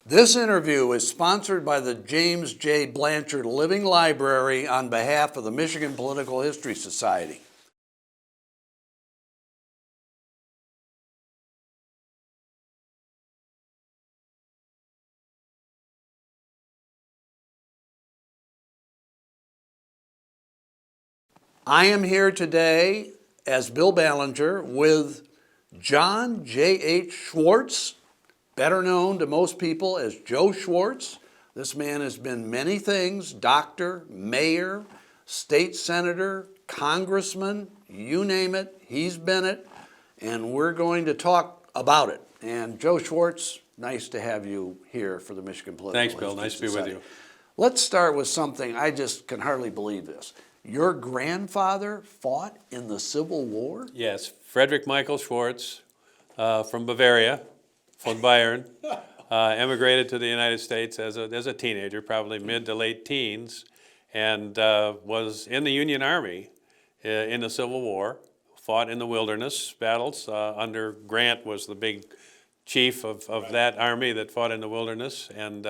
This interview is sponsored by the James J. Blanchard Living Library on behalf of the Michigan Political History Society. I am here today as Bill Ballinger with John J.H. Schwarz, better known to most people as Joe Schwarz. This man has been many things: doctor, mayor, state senator, congressman, you name it, he's been it, and we're going to talk about it. And Joe Schwarz, nice to have you here for the Michigan Political Thanks, Bill. History Nice to be Society. with you. Let's start with something I just can hardly believe this. Your grandfather fought in the Civil War? Yes, Frederick Michael Schwarz from Bavaria, von Bayern, emigrated to the United States as a teenager, probably mid to late teens, and was in the Union Army in the Civil War, fought in the wilderness battles. Under Grant was the big chief of that army that fought in the wilderness, and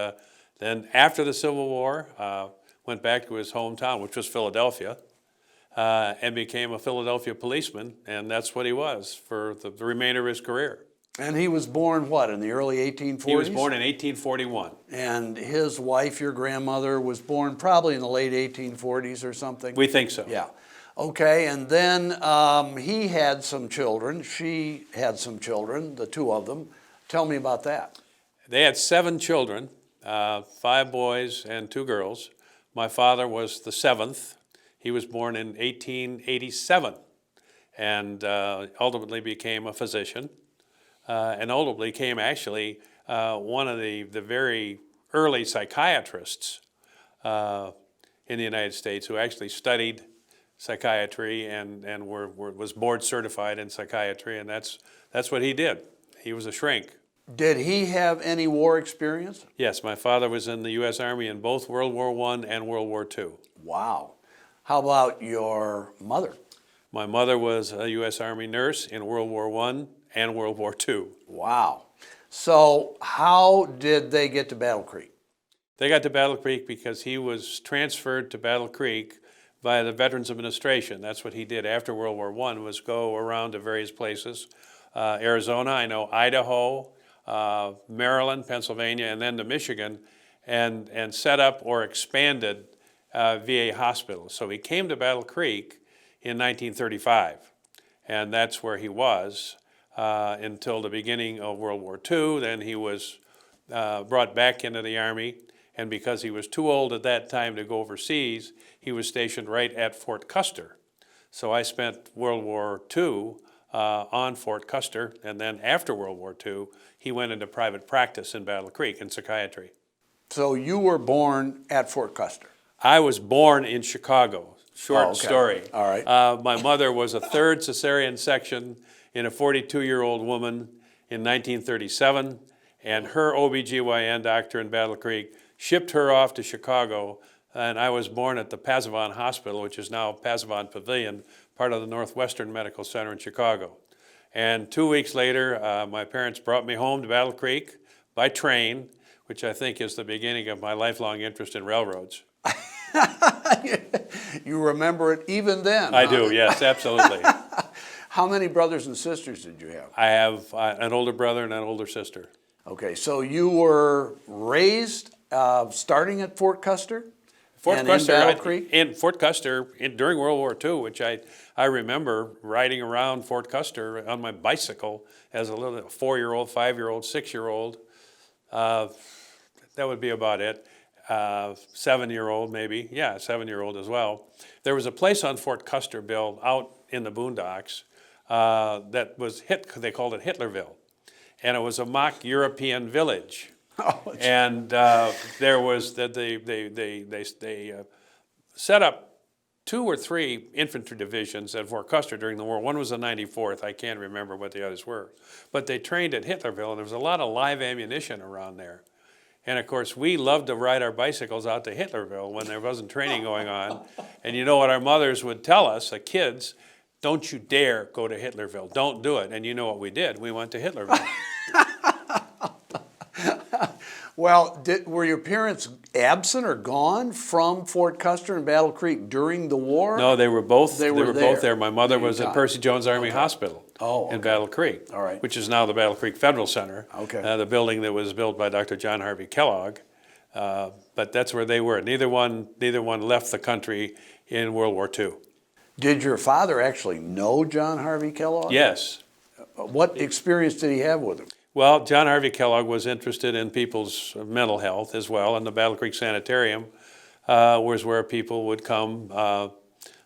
then after the Civil War, went back to his hometown, which was Philadelphia, and became a Philadelphia policeman, and that's what he was for the remainder of his career. And he was born, what, in the early 1840s? He was born in 1841. And his wife, your grandmother, was born probably in the late 1840s or something? We think so. Yeah. Okay, and then he had some children. She had some children, the two of them. Tell me about that. They had 7 children, 5 boys and 2 girls. My father was the 7th. He was born in 1887 and ultimately became a physician and ultimately became actually one of the very early psychiatrists in the United States who actually studied psychiatry and was board certified in psychiatry, and that's what he did. He was a shrink. Did he have any war experience? Yes, my father was in the U.S. Army in both World War I and World War II. Wow. How about your mother? My mother was a U.S. Army nurse in World War I and World War II. Wow. So how did they get to Battle Creek? They got to Battle Creek because he was transferred to Battle Creek by the Veterans Administration. That's what he did after World War I, was go around to various places. Arizona, I know, Idaho, Maryland, Pennsylvania, and then to Michigan, and set up or expanded VA hospitals. So he came to Battle Creek in 1935, and that's where he was until the beginning of World War II. Then he was brought back into the Army, and because he was too old at that time to go overseas, he was stationed right at Fort Custer. So I spent World War II on Fort Custer, and then after World War II, he went into private practice in Battle Creek in psychiatry. So you were born at Fort Custer? I was born in Chicago. Short okay. story. All right. My mother was a 3rd cesarean section in a 42-year-old woman in 1937, and her OBGYN doctor in Battle Creek shipped her off to Chicago, and I was born at the Pasavant Hospital, which is now Pasavant Pavilion, part of the Northwestern Medical Center in Chicago. And 2 weeks later, my parents brought me home to Battle Creek by train, which I think is the beginning of my lifelong interest in railroads. You remember it even then? I do, yes, absolutely. How many brothers and sisters did you have? I have an older brother and an older sister. Okay, so you were raised starting at Fort Custer? Fort and Custer, in Battle Creek? In Fort Custer during World War II, which I remember riding around Fort Custer on my bicycle as a little 4-year-old, 5-year-old, 6-year-old. That would be about it. 7-year-old maybe, yeah, 7-year-old as well. There was a place on Fort Custer, Bill, out in the boondocks that was they called it Hitlerville, and it was a mock European village. Oh, and there was they set up 2 or 3 infantry divisions at Fort Custer during the war. One was the 94th. I can't remember what the others were, but they trained at Hitlerville, and there was a lot of live ammunition around there. And of course, we loved to ride our bicycles out to Hitlerville when there wasn't training going on. And you know what our mothers would tell us, the kids, don't you dare go to Hitlerville. Don't do it. And you know what we did? We went to Hitlerville. Well, were your parents absent or gone from Fort Custer and Battle Creek during the war? No, they were both. They were both there there. My mother at the was at time. Percy Jones Army Okay. Hospital Oh, in okay. Battle Creek, All right. which is now the Battle Creek Federal Center. Okay. The building that was built by Dr. John Harvey Kellogg. But that's where they were. Neither one left the country in World War II. Did your father actually know John Harvey Kellogg? Yes. What experience did he have with him? Well, John Harvey Kellogg was interested in people's mental health as well, and the Battle Creek Sanitarium was where people would come.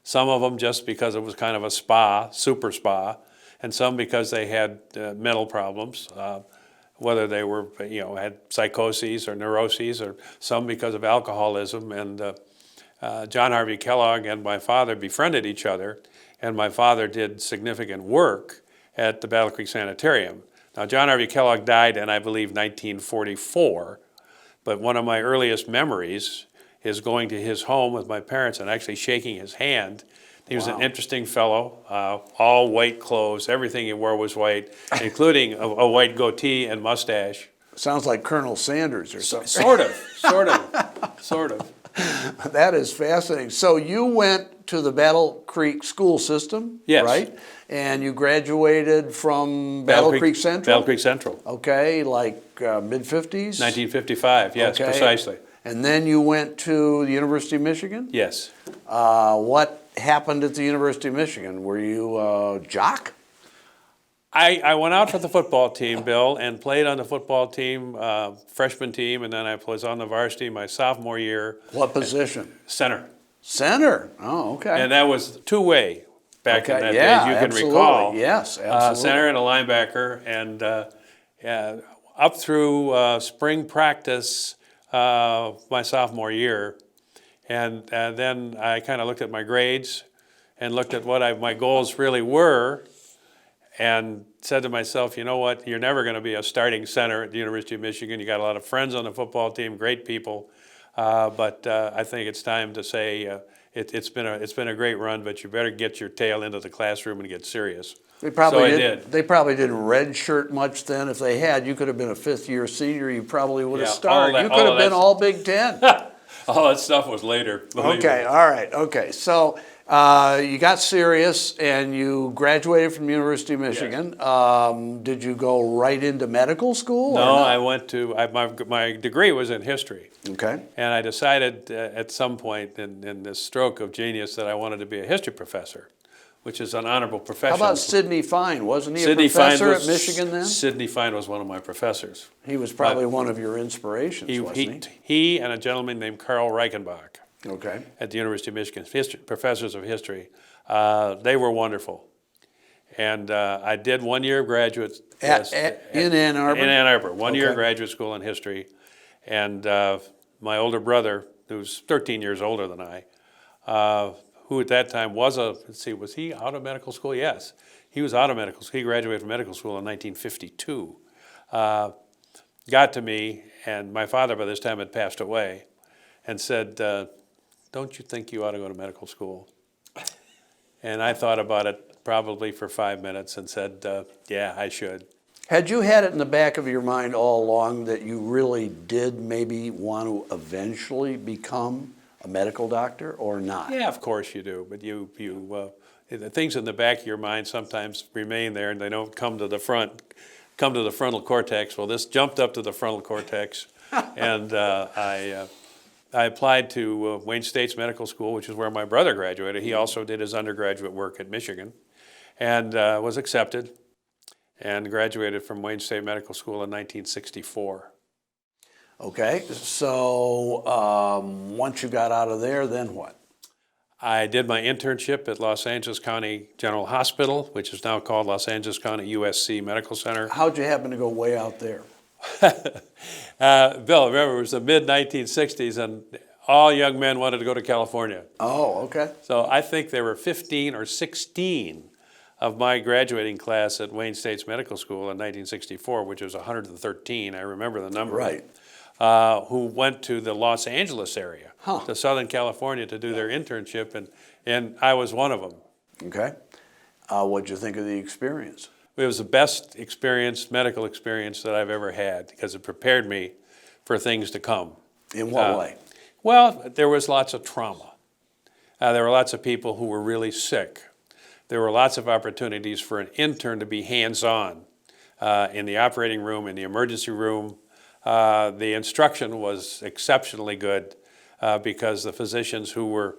Some of them just because it was kind of a spa, super spa, and some because they had mental problems, whether they were, had psychoses or neuroses, or some because of alcoholism. And John Harvey Kellogg and my father befriended each other, and my father did significant work at the Battle Creek Sanitarium. Now, John Harvey Kellogg died in, I believe, 1944, but one of my earliest memories is going to his home with my parents and actually shaking his hand. He was an interesting fellow, all white clothes, everything he wore was white, including a white goatee and mustache. Sounds like Colonel Sanders or something. Sort of. That is fascinating. So you went to the Battle Creek school system, Yes. right? And you graduated from Battle Creek Central? Battle Creek Central. Okay, like mid-50s? 1955, yes, Okay. precisely. And then you went to the University of Michigan? Yes. What happened at the University of Michigan? Were you a jock? I went out for the football team, Bill, and played on the football team, freshman team, and then I was on the varsity my sophomore year. What position? Center. Center. Oh, okay. And that was two-way back in Okay, that yeah, day, as you can absolutely. recall. Yes, absolutely. Center and a linebacker, and up through spring practice my sophomore year. And then I kind of looked at my grades and looked at what my goals really were, and said to myself, you know what, you're never going to be a starting center at the University of Michigan. You got a lot of friends on the football team, great people, but I think it's time to say it's been a great run, but you better get your tail into the classroom and get serious. They probably So I did. did. They probably didn't redshirt much then. If they had, you could have been a fifth-year senior. You probably would have Yeah, started. all You that- could all have been that's- all Big Ten. All that stuff was later. believe Okay, me. all right, okay. So you got serious and you graduated from the University of Michigan. Did you go right into medical school? or No, not? I went to, my degree was in history. Okay. And I decided at some point in this stroke of genius that I wanted to be a history professor, which is an honorable How profession. about Sidney Fine? Wasn't he Sidney a Fine professor was- at Michigan then? Sidney Fine was one of my professors. He was probably one of your inspirations, wasn't He and a gentleman named Carl Reichenbach he? Okay. at the University of Michigan, professors of history. They were wonderful. And I did 1 year of graduate. In Ann Arbor? In Ann Arbor, 1 year Okay. graduate school in history. And my older brother, who's 13 years older than I, who at that time was was he out of medical school? Yes, he was out of medical school. He graduated from medical school in 1952. Got to me, and my father by this time had passed away, and said, don't you think you ought to go to medical school? And I thought about it probably for 5 minutes and said, yeah, I should. Had you had it in the back of your mind all along that you really did maybe want to eventually become a medical doctor or not? Yeah, of course you do, but the things in the back of your mind sometimes remain there and they don't come to the frontal cortex. Well, this jumped up to the frontal cortex, and I applied to Wayne State's Medical School, which is where my brother graduated. He also did his undergraduate work at Michigan, and was accepted, and graduated from Wayne State Medical School in 1964. Okay, so once you got out of there, then what? I did my internship at Los Angeles County General Hospital, which is now called Los Angeles County USC Medical Center. How'd you happen to go way out there? Bill, remember, it was the mid-1960s, and all young men wanted to go to California. Oh, okay. So I think there were 15 or 16 of my graduating class at Wayne State's Medical School in 1964, which was 113, I remember the number. Right. Who went to the Los Angeles area, Huh. to Southern California, to do their internship, and I was one of them. Okay. What'd you think of the experience? It was the best medical experience that I've ever had, because it prepared me for things to come. In what way? Well, there was lots of trauma. There were lots of people who were really sick. There were lots of opportunities for an intern to be hands-on in the operating room, in the emergency room. The instruction was exceptionally good because the physicians who were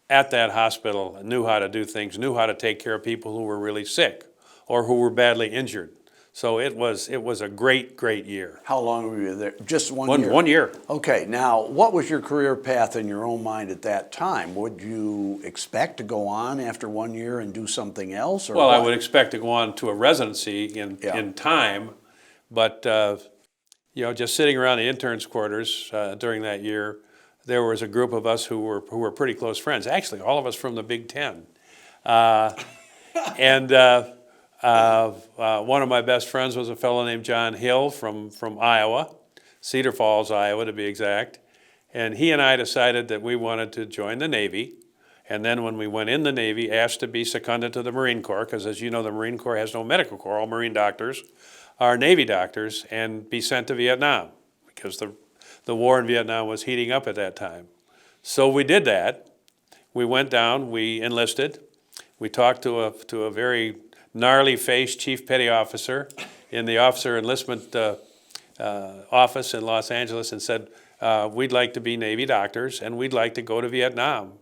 at that hospital knew how to do things, knew how to take care of people who were really sick or who were badly injured. So it was a great, great year. How long were you there? Just 1 year? 1 year. Okay, now what was your career path in your own mind at that time? Would you expect to go on after 1 year and do something else? Or Well, I what? would expect to go on to a residency in time, but just sitting around the interns' quarters during that year, there was a group of us who were pretty close friends. Actually, all of us from the Big Ten, and one of my best friends was a fellow named John Hill from Iowa, Cedar Falls, Iowa, to be exact. And he and I decided that we wanted to join the Navy. And then when we went in the Navy, asked to be seconded to the Marine Corps, because as you know, the Marine Corps has no medical corps. All Marine doctors are Navy doctors, and be sent to Vietnam, because the war in Vietnam was heating up at that time. So we did that. We went down, we enlisted. We talked to a very gnarly-faced chief petty officer in the officer enlistment office in Los Angeles and said, we'd like to be Navy doctors and we'd like to go to Vietnam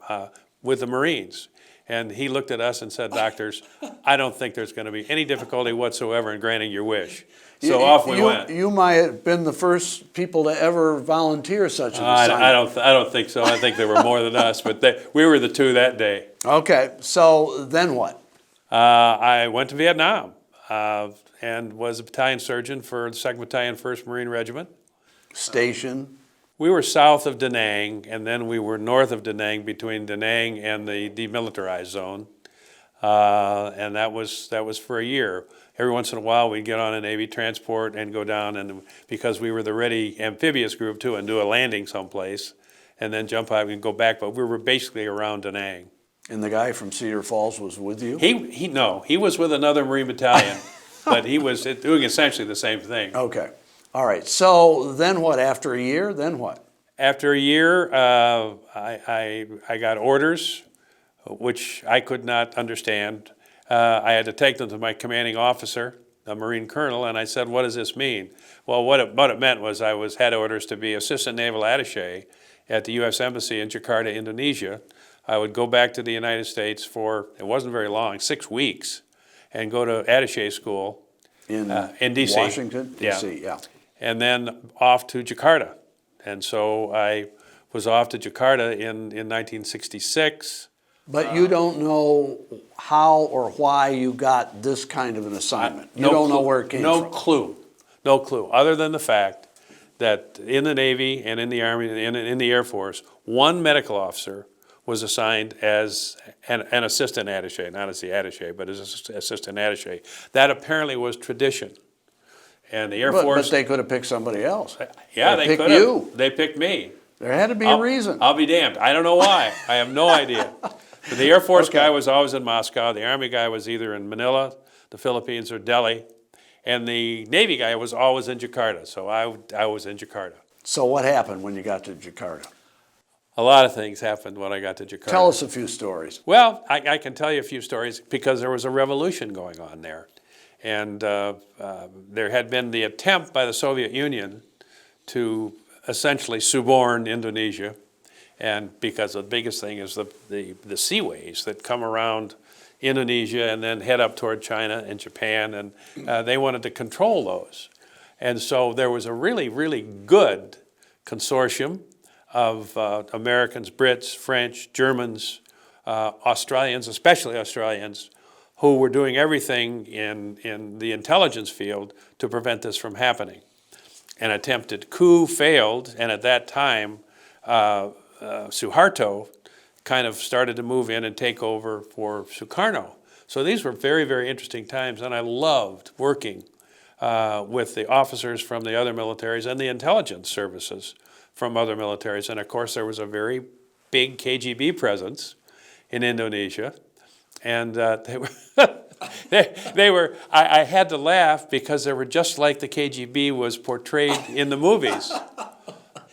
with the Marines. And he looked at us and said, doctors, I don't think there's going to be any difficulty whatsoever in granting your wish. So off we went. You might have been the first people to ever volunteer such an assignment. I don't think so. I think there were more than us, but we were the two that day. Okay, so then what? I went to Vietnam and was a battalion surgeon for the 2nd Battalion, 1st Marine Regiment. Station? We were south of Da Nang, and then we were north of Da Nang, between Da Nang and the demilitarized zone. And that was for a year. Every once in a while, we'd get on a Navy transport and go down, and because we were the ready amphibious group too, and do a landing someplace, and then jump out and go back. But we were basically around Da Nang. And the guy from Cedar Falls was with you? He was with another Marine battalion, but he was doing essentially the same thing. Okay. All right. So then what? After a year, then what? After a year, I got orders, which I could not understand. I had to take them to my commanding officer, a Marine colonel, and I said, what does this mean? Well, what it meant was I had orders to be assistant naval attaché at the U.S. Embassy in Jakarta, Indonesia. I would go back to the United States for, it wasn't very long, 6 weeks, and go to attaché school in D.C. Washington, D.C., yeah. And then off to Jakarta. And so I was off to Jakarta in 1966. But you don't know how or why you got this kind of an assignment. You don't know where it came from. No clue, other than the fact that in the Navy and in the Army and in the Air Force, one medical officer was assigned as an assistant attaché, not as the attaché, but as assistant attaché. That apparently was tradition. And the Air Force... But they could have picked somebody else. Yeah, they could have. You. They picked me. There had to be a reason. I'll be damned. I don't know why. I have no idea. But the Air Force guy was always in Moscow. The Army guy was either in Manila, the Philippines, or Delhi. And the Navy guy was always in Jakarta. So I was in Jakarta. So what happened when you got to Jakarta? A lot of things happened when I got to Jakarta. Tell us a few stories. Well, I can tell you a few stories because there was a revolution going on there. And there had been the attempt by the Soviet Union to essentially suborn Indonesia. And because the biggest thing is the seaways that come around Indonesia and then head up toward China and Japan, and they wanted to control those. And so there was a really, really good consortium of Americans, Brits, French, Germans, Australians, especially Australians, who were doing everything in the intelligence field to prevent this from happening. An attempted coup failed, and at that time, Suharto kind of started to move in and take over for Sukarno. So these were very, very interesting times, and I loved working with the officers from the other militaries and the intelligence services from other militaries. And of course, there was a very big KGB presence in Indonesia. And they were, I had to laugh because they were just like the KGB was portrayed in the movies.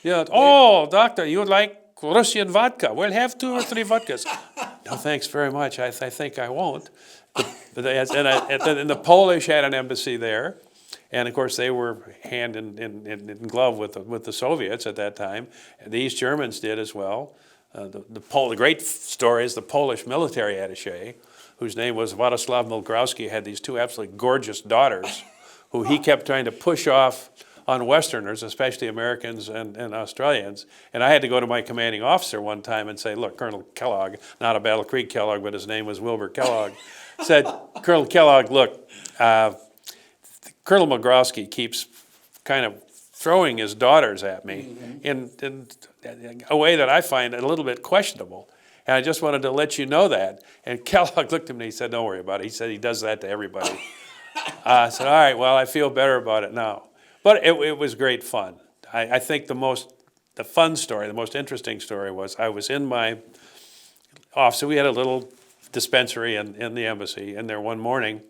Oh, doctor, you would like Russian vodka? We'll have 2 or 3 vodkas. No, thanks very much. I think I won't. And the Polish had an embassy there. And of course, they were hand in glove with the Soviets at that time. And the East Germans did as well. The great story is the Polish military attaché, whose name was Władysław Milgrowski, had these 2 absolutely gorgeous daughters, who he kept trying to push off on Westerners, especially Americans and Australians. And I had to go to my commanding officer one time and say, look, Colonel Kellogg, not a Battle Creek Kellogg, but his name was Wilbur Kellogg, said, Colonel Kellogg, look, Colonel Milgrowski keeps kind of throwing his daughters at me in a way that I find a little bit questionable. And I just wanted to let you know that. And Kellogg looked at me and he said, don't worry about it. He said he does that to everybody. I said, all right, well, I feel better about it now. But it was great fun. I think the fun story, the most interesting story was I was in my office. We had a little dispensary in the embassy in there one morning,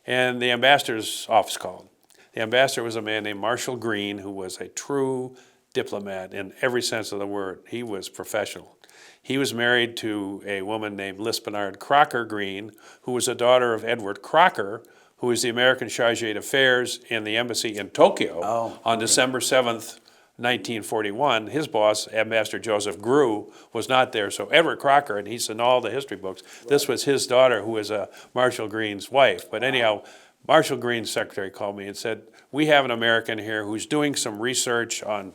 and the ambassador's office called. The ambassador was a man named Marshall Green, who was a true diplomat in every sense of the word. He was professional. He was married to a woman named Lispenard Crocker Green, who was a daughter of Edward Crocker, who was the American Chargé d'Affaires in the embassy in Tokyo on December 7th, 1941. His boss, Ambassador Joseph Grew, was not there. So Edward Crocker, and he's in all the history books, this was his daughter who was Marshall Green's wife. But anyhow, Marshall Green's secretary called me and said, we have an American here who's doing some research on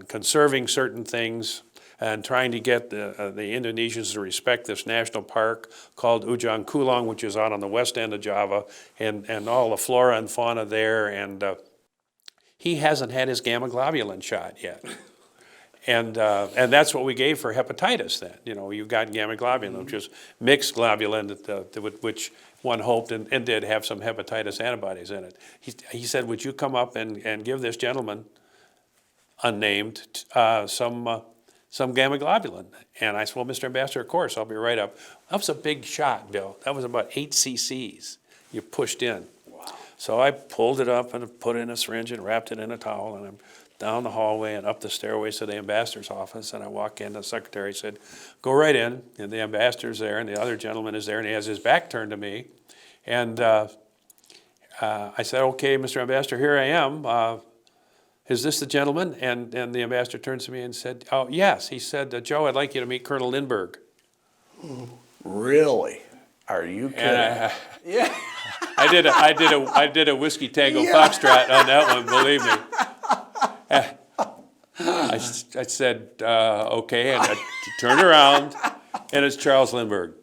conserving certain things and trying to get the Indonesians to respect this national park called Ujung Kulon, which is out on the west end of Java, and all the flora and fauna there. And he hasn't had his gamma globulin shot yet. And that's what we gave for hepatitis then. You know, you got gamma globulin, which is mixed globulin, which one hoped and did have some hepatitis antibodies in it. He said, would you come up and give this gentleman, unnamed, some gamma globulin? And I said, well, Mr. Ambassador, of course, I'll be right up. That was a big shot, Bill. That was about 8 cc's you pushed in. Wow. So I pulled it up and put it in a syringe and wrapped it in a towel, and I'm down the hallway and up the stairways to the ambassador's office, and I walk in, the secretary said, go right in, and the ambassador's there, and the other gentleman is there, and he has his back turned to me. And I said, okay, Mr. Ambassador, here I am. Is this the gentleman? And the ambassador turns to me and said, oh, yes. He said, Joe, I'd like you to meet Colonel Lindbergh. Really? Are you kidding? And yeah. I did a whiskey tango foxtrot on that one, believe me. I said, okay, and I turned around, and it's Charles Lindbergh.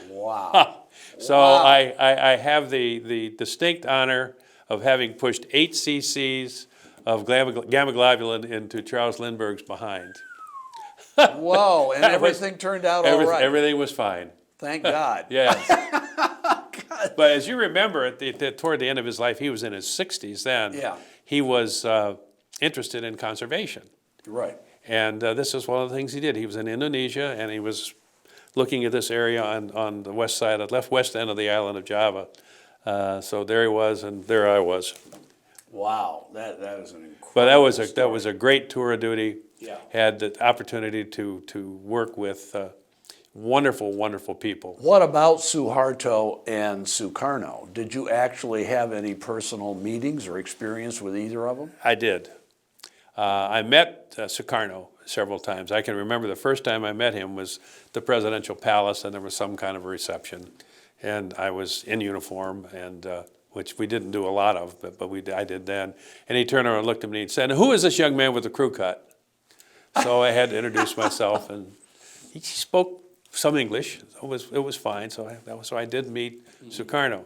Wow. So wow. I have the distinct honor of having pushed 8 cc's of gamma globulin into Charles Lindbergh's behind. Whoa, and everything turned out all right. Everything was fine. Thank God. Yes. But as you remember, toward the end of his life, he was in his 60s then. Yeah. He was interested in conservation. Right. And this is one of the things he did. He was in Indonesia, and he was looking at this area on the west side, left west end of the island of Java. So there he was, and there I was. Wow, that is an incredible But story. that was a great tour of duty. Yeah. Had the opportunity to work with wonderful, wonderful people. What about Suharto and Sukarno? Did you actually have any personal meetings or experience with either of them? I did. I met Sukarno several times. I can remember the first time I met him was the presidential palace, and there was some kind of a reception. And I was in uniform, and which we didn't do a lot of, but I did then. And he turned around and looked at me and said, who is this young man with the crew cut? So I had to introduce myself, and he spoke some English. It was fine, so I did meet Sukarno.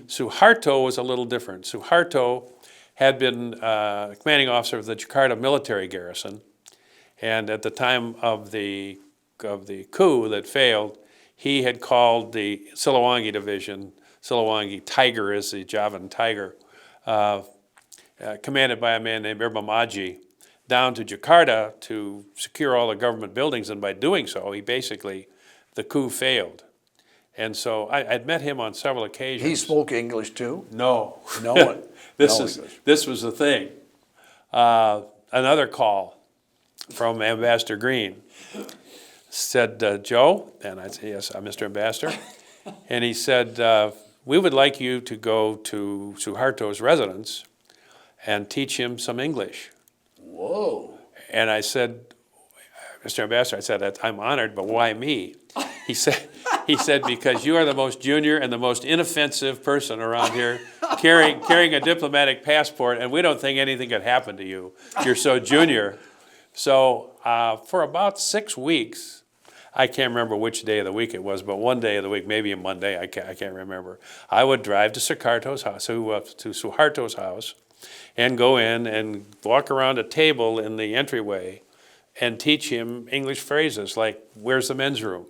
Suharto was a little different. Suharto had been commanding officer of the Jakarta military garrison, and at the time of the coup that failed, he had called the Siliwangi division, Siliwangi Tiger is the Javan Tiger, commanded by a man named Irma Maji, down to Jakarta to secure all the government buildings, and by doing so, the coup failed. And so I'd met him on several occasions. He spoke English too? No. No one. This was the thing. Another call from Ambassador Green. Said, Joe, and I said, yes, Mr. Ambassador. And he said, we would like you to go to Suharto's residence and teach him some English. Whoa. And I said, Mr. Ambassador, I said, I'm honored, but why me? He said, because you are the most junior and the most inoffensive person around here, carrying a diplomatic passport, and we don't think anything could happen to you. You're so junior. So for about 6 weeks, I can't remember which day of the week it was, but one day of the week, maybe a Monday, I can't remember. I would drive to Suharto's house, and go in and walk around a table in the entryway and teach him English phrases like, where's the men's room?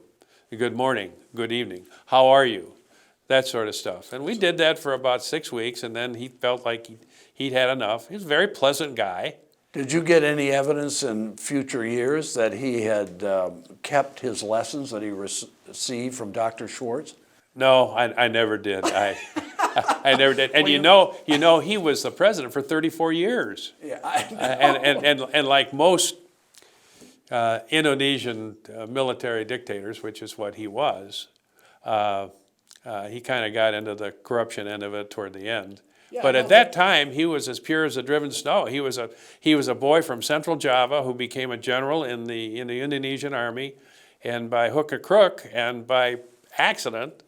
Good morning, good evening, how are you? That sort of stuff. And we did that for about 6 weeks, and then he felt like he'd had enough. He was a very pleasant guy. Did you get any evidence in future years that he had kept his lessons that he received from Dr. Schwarz? No, I never did. I never did. And you know, he was the president for 34 years. Yeah, I know. And like most Indonesian military dictators, which is what he was, he kind of got into the corruption end of it toward the end. Yeah, but at that time, he was as pure as a driven snow. He was a boy from Central Java who became a general in the Indonesian army, and by hook or crook and by accident,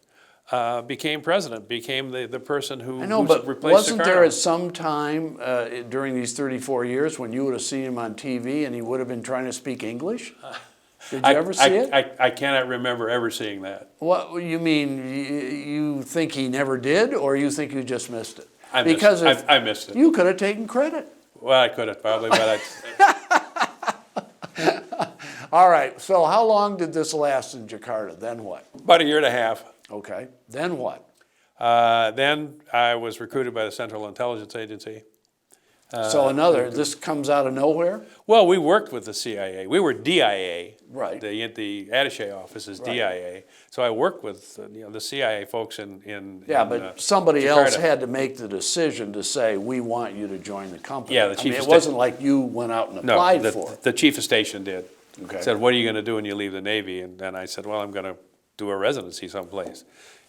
became president, became the person who I know, but replaced wasn't there Sukarno. at some time during these 34 years when you would have seen him on TV and he would have been trying to speak English? Did you ever see it? I cannot remember ever seeing that. What you mean? You think he never did, or you think you just missed it? I missed it. You could have taken credit. Well, I could have probably, but All right, so how long did this last in Jakarta? Then what? about a year and a half. Okay, then what? Then I was recruited by the Central Intelligence Agency. This comes out of nowhere? Well, we worked with the CIA. We were DIA. Right. The attaché office is Right. DIA. So I worked with the CIA folks in Yeah, but somebody else Jakarta. had to make the decision to say, we want you to join the company. Yeah, the chief it of wasn't like you went out and No, applied for it. the chief of station did. Okay. Said, what are you going to do when you leave the Navy? And then I said, well, I'm going to do a residency someplace.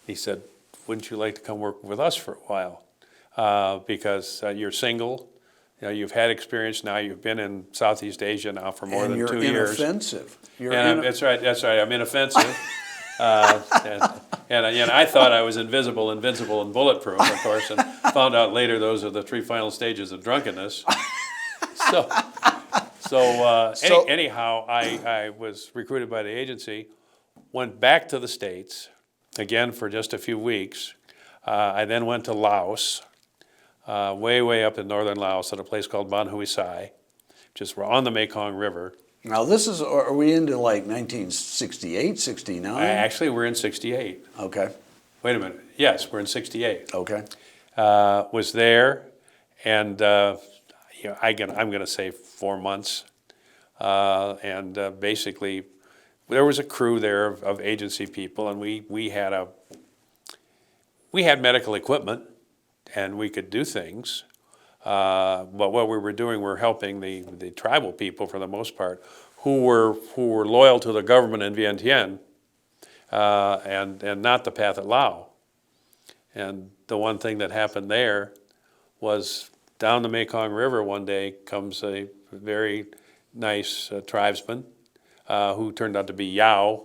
He said, wouldn't you like to come work with us for a while? Because you're single. You know, you've had experience now. You've been in Southeast Asia now for more And than you're 2 years. inoffensive. That's right. I'm inoffensive. And I thought I was invisible, invincible, and bulletproof, of course, and found out later those are the 3 final stages of drunkenness. Anyhow, I was recruited by the agency, went back to the States, again for just a few weeks. I then went to Laos. Way up in northern Laos at a place called Ban Hui Sai, just on the Mekong River. Now are we into like 1968, 69? Actually, we're in 68. Okay, Wait a minute. Yes, we're in 68. okay. Was there, and I'm going to say 4 months. Basically, there was a crew there of agency people, and we had medical equipment. And we could do things, but what we were doing, we were helping the tribal people for the most part, who were loyal to the government in Vientiane, and not the path at Lao. And the one thing that happened there was down the Mekong River one day comes a very nice tribesman who turned out to be Yao,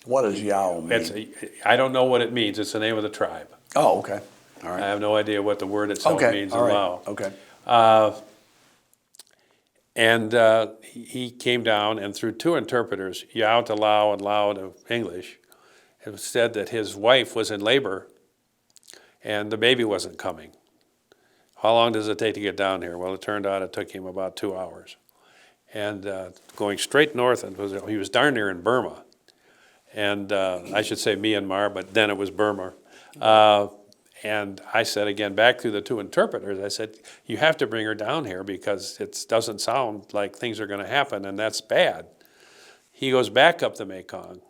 What does Yao mean? I don't know what it means. It's the name of the tribe. Oh, okay. All right. I have no idea what the word itself means in all right. Lao. Okay. He came down, and through 2 interpreters, Yao to Lao and Lao to English, it said that his wife was in labor and the baby wasn't coming. How long does it take to get down here? Well, it turned out it took him about 2 hours. And going straight north, he was darn near in Burma. And I should say Myanmar, but then it was Burma. And I said again, back through the 2 interpreters, I said, you have to bring her down here because it doesn't sound like things are going to happen, and that's bad. He goes back up the Mekong,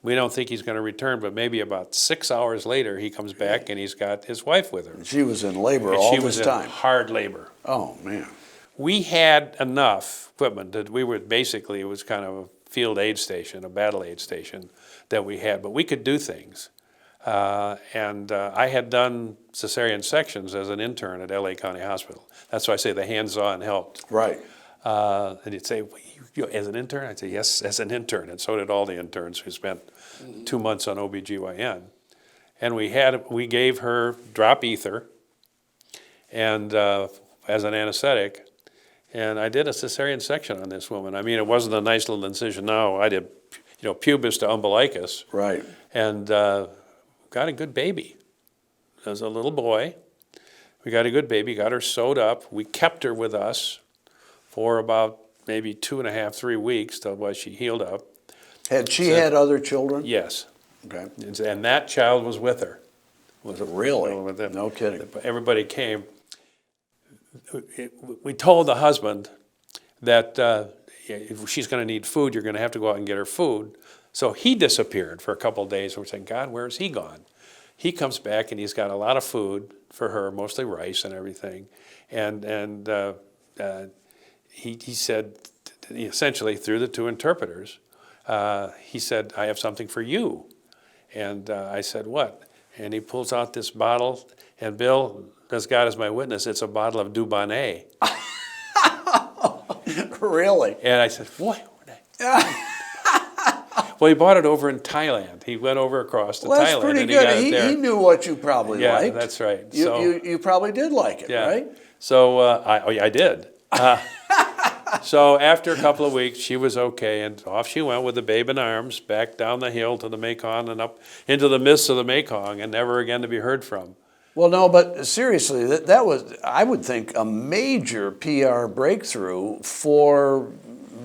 we don't think he's going to return, but maybe about 6 hours later, he comes back and he's got his wife with her. She was in labor And all she this was in time. hard labor. Oh, man. We had enough equipment that we were basically, it was kind of a field aid station, a battle aid station that we had, but we could do things. I had done cesarean sections as an intern at LA County Hospital. That's why I say the hands-on helped. Right. And you'd say, well, you, as an intern? I'd say, yes, as an intern. And so did all the interns who spent 2 months on OBGYN. And we gave her drop ether and as an anesthetic. And I did a cesarean section on this woman. I mean, it wasn't a nice little incision. No, I did, pubis to umbilicus. Right. And got a good baby. As a little boy, we got a good baby, got her sewed up. We kept her with us for about maybe 2.5, 3 weeks till she healed up. Had she had other children? Yes. Okay. And that child was with her. Really? With them. No kidding. Everybody came. We told the husband that if she's going to need food, you're going to have to go out and get her food. So he disappeared for a couple of days. We're saying, God, where's he gone? He comes back and he's got a lot of food for her, mostly rice and everything. And he said, essentially through the two interpreters, he said, I have something for you. And I said, what? And he pulls out this bottle, and Bill, as God is my witness, it's a bottle of Dubonnet. Really? And I said, what? Well, he bought it over in Thailand. He went over across to Well, that's Thailand pretty and good. he got it there. He knew what you probably Yeah, liked. that's right. You probably did like it, Yeah. right? So I did. So after a couple of weeks, she was okay, and off she went with the babe in arms, back down the hill to the Mekong and up into the mists of the Mekong, and never again to be heard from. Well, no, but seriously, that was, I would think, a major PR breakthrough for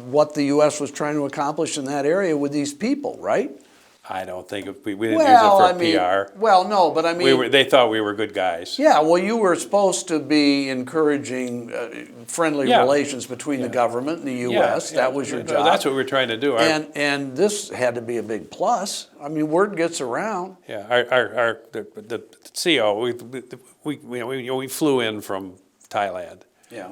what the U.S. was trying to accomplish in that area with these people, right? I don't think we didn't use it for PR. Well, no, but I mean, They thought we were good guys. yeah, well, you were supposed to be encouraging friendly Yeah. relations between the government and the U.S. That was your job. That's what we're trying to do. And this had to be a big plus. I mean, word gets around. Yeah, the CO, we flew in from Thailand. Yeah.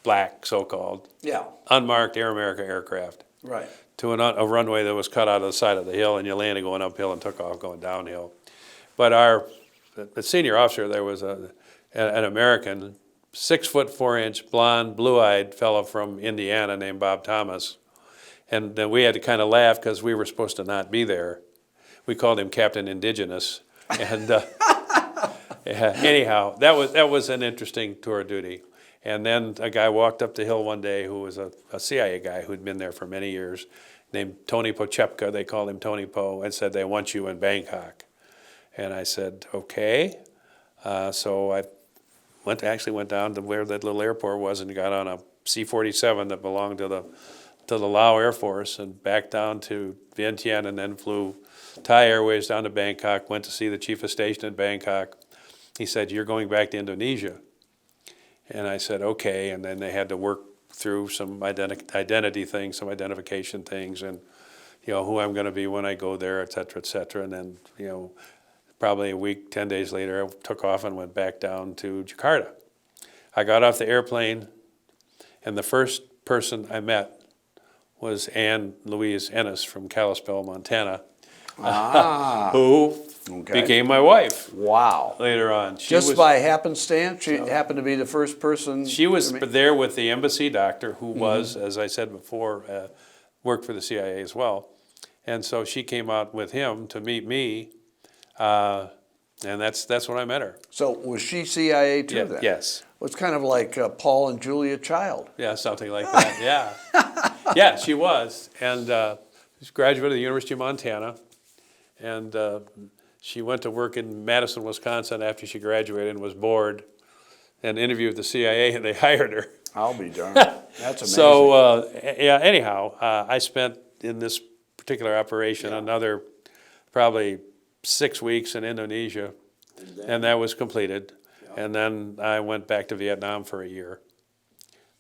Black, so-called, Yeah. unmarked Air America aircraft Right. to a runway that was cut out of the side of the hill, and you landed going uphill and took off going downhill. But the senior officer there was an American, 6'4" blonde, blue-eyed fellow from Indiana named Bob Thomas. And then we had to kind of laugh because we were supposed to not be there. We called him Captain Indigenous. And anyhow, that was an interesting tour of duty. And then a guy walked up the hill one day who was a CIA guy who'd been there for many years, named Tony Pochepka. They called him Tony Po, and said, they want you in Bangkok. And I said, okay. So I actually went down to where that little airport was and got on a C-47 that belonged to the Lao Air Force and back down to Vientiane, and then flew Thai Airways down to Bangkok, went to see the chief of station in Bangkok. He said, you're going back to Indonesia. And I said, okay, and then they had to work through some identity things, some identification things, and who I'm going to be when I go there, et cetera, and then probably a week, 10 days later, I took off and went back down to Jakarta. I got off the airplane, and the first person I met was Ann Louise Ennis from Kalispell, Montana, who became my wife. Wow. Later on. Just by happenstance, she happened to be the first person. She was there with the embassy doctor who was, as I said before, worked for the CIA as well. And so she came out with him to meet me, and that's when I met her. So was she CIA too then? Yes. Well, it's kind of like Paul and Julia Child. Yeah, something like that, yeah. Yeah, she was. And she's a graduate of the University of Montana. And she went to work in Madison, Wisconsin after she graduated and was bored and interviewed the CIA, and they hired her. I'll be darned. That's amazing. So, anyhow, I spent in this particular operation another probably 6 weeks in Indonesia, and that was completed. And then I went back to Vietnam for a year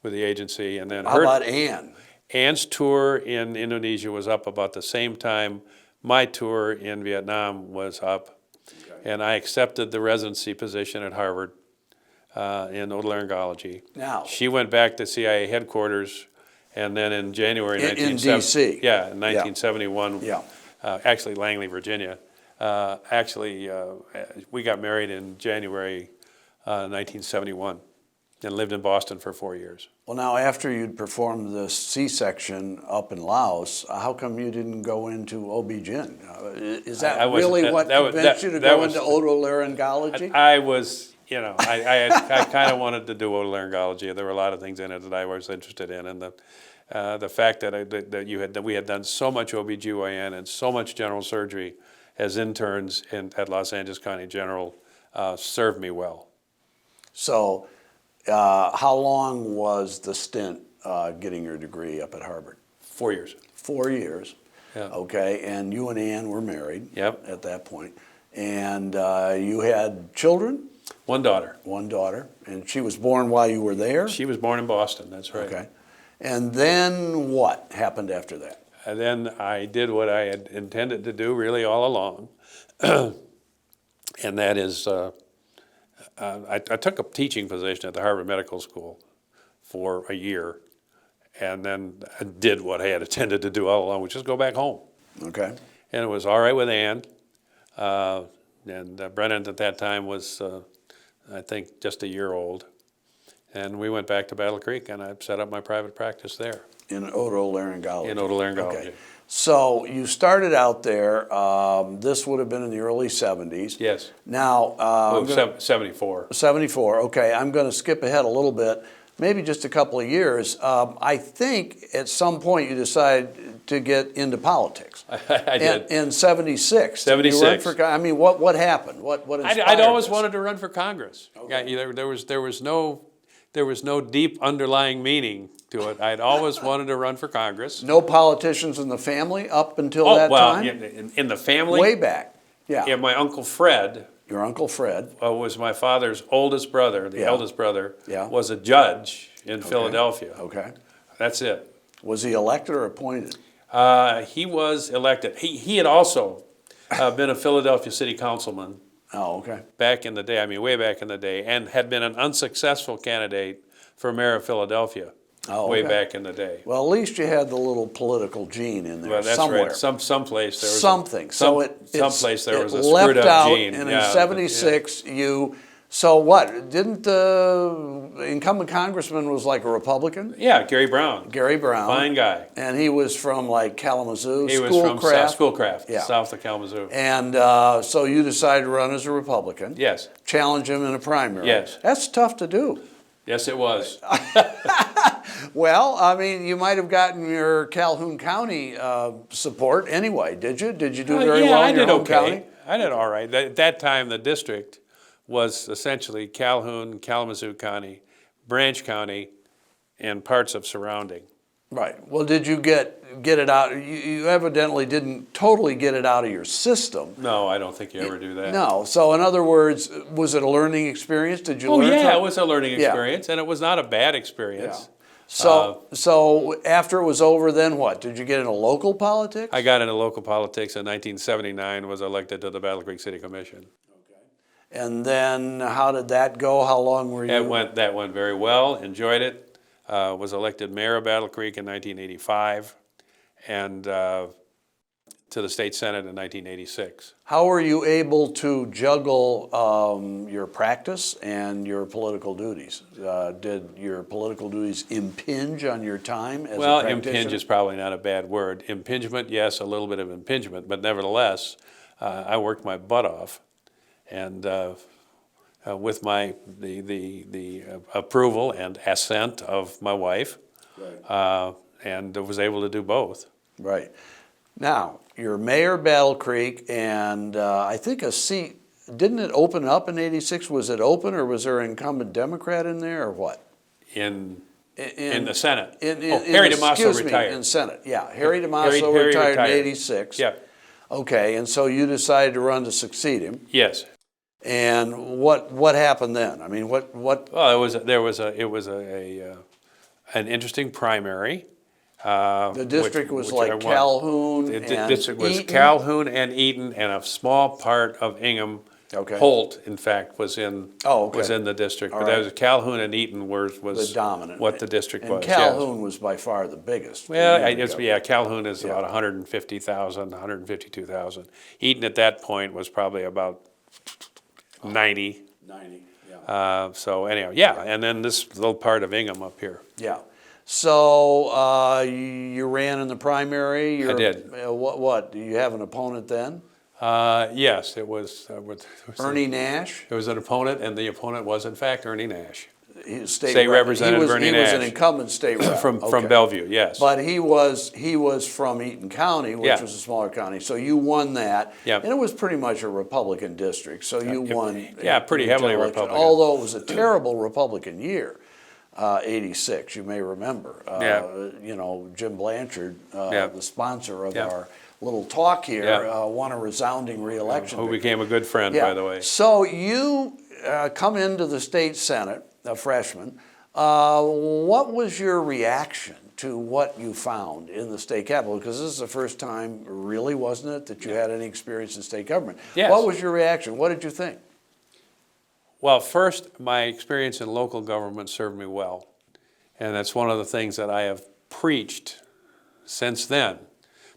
with the agency. And then How about Ann? Ann's tour in Indonesia was up about the same time my tour in Vietnam was up, and I accepted the residency position at Harvard in otolaryngology. Now, She went back to CIA headquarters, and then in January in D.C. Yeah, in 1971. Yeah. Actually, Langley, Virginia. We got married in January 1971, and lived in Boston for 4 years. Well, now, after you'd performed the C-section up in Laos, how come you didn't go into OB-GYN? Is that I wasn't- really what that was- convinced you to that go was- into otolaryngology? I was, I kind of wanted to do otolaryngology. There were a lot of things in it that I was interested in, and the fact that we had done so much OB/GYN and so much general surgery as interns at Los Angeles County General served me well. So, how long was the stint getting your degree up at Harvard? 4 years. 4 years. Yeah. Okay, and you and Ann were married. Yep. At that point, and you had children. One daughter. One daughter, and she was born while you were there. She was born in Boston, that's right. Okay, and then what happened after that? And then I did what I had intended to do really all along, and that is I took a teaching position at the Harvard Medical School for a year, and then I did what I had intended to do all along, which is go back home. Okay. And it was all right with Ann, and Brennan at that time was, I think, just a year old. And we went back to Battle Creek, and I set up my private practice there. In otolaryngology. In otolaryngology. Okay. So you started out there. This would have been in the early 70s. Yes. Now, I'm gonna- 74. 74. Okay, I'm going to skip ahead a little bit, maybe just a couple of years. I think at some point you decided to get into politics. I did. In 76. 76. I mean, what happened? What inspired I'd always this? wanted to run for Congress. Okay. Yeah, there was no deep underlying meaning to it. I'd always wanted to run for Congress. No politicians in the family up until that time? In the family. Way back. Yeah. Yeah, my Uncle Fred Your Uncle Fred. was my father's oldest brother, the Yeah. eldest brother, Yeah. was a judge in Philadelphia. Okay. That's it. Was he elected or appointed? He was elected. He had also been a Philadelphia city councilman Oh, okay. back in the day, way back in the day, and had been an unsuccessful candidate for mayor of Philadelphia way okay. back in the day. Well, at least you had the little political gene in there Well, that's somewhere. right. Someplace there was Something. someplace there was a left screwed up out, gene. and Yeah, in 76, you. So what? Didn't the incumbent congressman was like a Republican? yeah, Gary Brown, Gary Brown. fine guy. And he was from like Kalamazoo, He was from Schoolcraft, Yeah. south of Kalamazoo. And so you decided to run as a Republican. Yes, Challenge him in a primary. Yes. That's tough to do. yes, it was. Well, I mean, you might have gotten your Calhoun County support anyway, did you? Did you do very yeah, well I in your did home okay. county? I did all right. At that time, the district was essentially Calhoun, Kalamazoo County, Branch County, and parts of surrounding. Right. Well, did you get it out? You evidently didn't totally get it out of your system. No, I don't think you ever do that. No. So, in other words, was it a learning experience? Did you Oh learn yeah, from it was a learning Yeah. experience, and it was not a bad experience. Yeah. So after it was over, then what? Did you get into local politics? I got into local politics in 1979, was elected to the Battle Creek City Commission. And then how did that go? How long were you? That went very well, enjoyed it. Was elected mayor of Battle Creek in 1985, and to the state senate in 1986. How were you able to juggle your practice and your political duties? Did your political duties impinge on your time as a practitioner? Impinge is probably not a bad word. Impingement, yes, a little bit of impingement, but nevertheless, I worked my butt off, and with the approval and assent of my wife, Right. and was able to do both. Right. Now, you're mayor of Battle Creek, and I think a seat, didn't it open up in 86? Was it open, or was there an incumbent Democrat in there, or what? In the Senate. Harry DeMasso retired. In Senate, yeah. Harry DeMasso Harry retired in retired. 86. Yeah. Okay, and so you decided to run to succeed him. Yes. And what happened then? I mean, what? Well, it was an interesting primary. The district was which I like won. Calhoun The and district was Eaton? Calhoun and Eaton, and a small part of Ingham. Okay. Holt, in fact, was in Oh, okay. was in the district, All but right. that was Calhoun and Eaton The was dominant. what the district and was. Calhoun was by far the biggest. Well, unit it's, government. yeah, Calhoun is Yeah. about 150,000, 152,000. Eaton at that point was probably about 90. 90, yeah. So anyhow, yeah, and then this little part of Ingham up here. Yeah. So you ran in the primary. I did. What? Do you have an opponent then? Yes, it was. Ernie Nash. There was an opponent, and the opponent was in fact Ernie Nash. He was State Representative Ernie He was an Nash. incumbent state rep. From Okay. Bellevue, yes. But he was from Eaton County, which Yeah. was a smaller county. So you won that, Yep. and it was pretty much a Republican district. So you won. Yeah, pretty in the heavily general election. Republican. Although it was a terrible Republican year, '86. You may remember. Yeah. You know, Jim Blanchard, Yeah. the sponsor of Yeah. our little talk here, Yeah. won a resounding reelection. Who victory. became a good friend, by the way. So you come into the state senate, a freshman. What was your reaction to what you found in the state capitol? Because this is the first time, really, wasn't it, that you had any experience in state government? Yes. What was your reaction? What did you think? Well, first, my experience in local government served me well. And that's one of the things that I have preached since then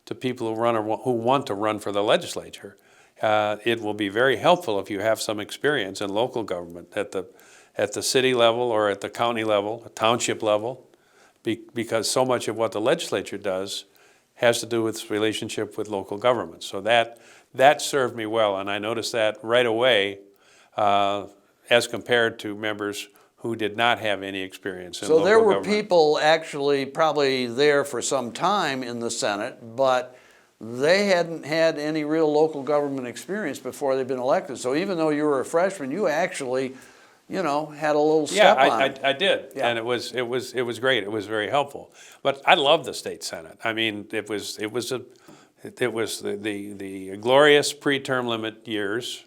to people who want to run for the legislature. It will be very helpful if you have some experience in local government at the city level or at the county level, township level, because so much of what the legislature does has to do with its relationship with local government. So that served me well, and I noticed that right away as compared to members who did not have any experience in local So there were government. people actually probably there for some time in the Senate, but they hadn't had any real local government experience before they'd been elected. So even though you were a freshman, you actually, you know, had a little Yeah, step on it. I did, Yeah. and it was great. It was very helpful. But I love the state senate. I mean, it was the glorious preterm limit years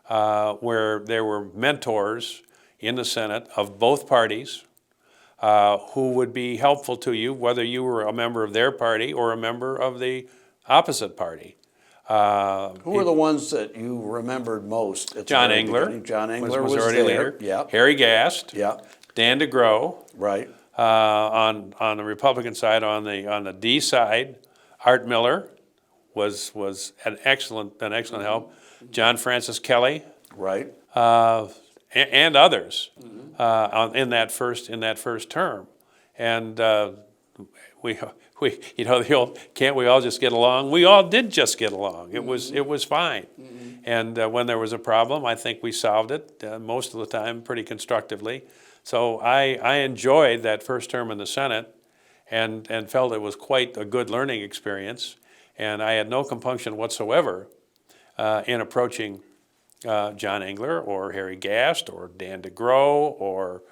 where there were mentors in the Senate of both parties who would be helpful to you, whether you were a member of their party or a member of the opposite party. Who were the ones that you remembered most? At the John very Engler, beginning? John Engler was majority there. leader. Yeah, Harry Gast. yeah, Dan DeGrow. right. On the Republican side, on the D side, Art Miller was an excellent help. John Francis Kelly. Right. And others in that first term, and we you know the old can't we all just get along? We all did just get along. It was fine, and when there was a problem, I think we solved it most of the time pretty constructively. So I enjoyed that first term in the Senate, and felt it was quite a good learning experience, and I had no compunction whatsoever in approaching John Engler or Harry Gast or Dan DeGrow or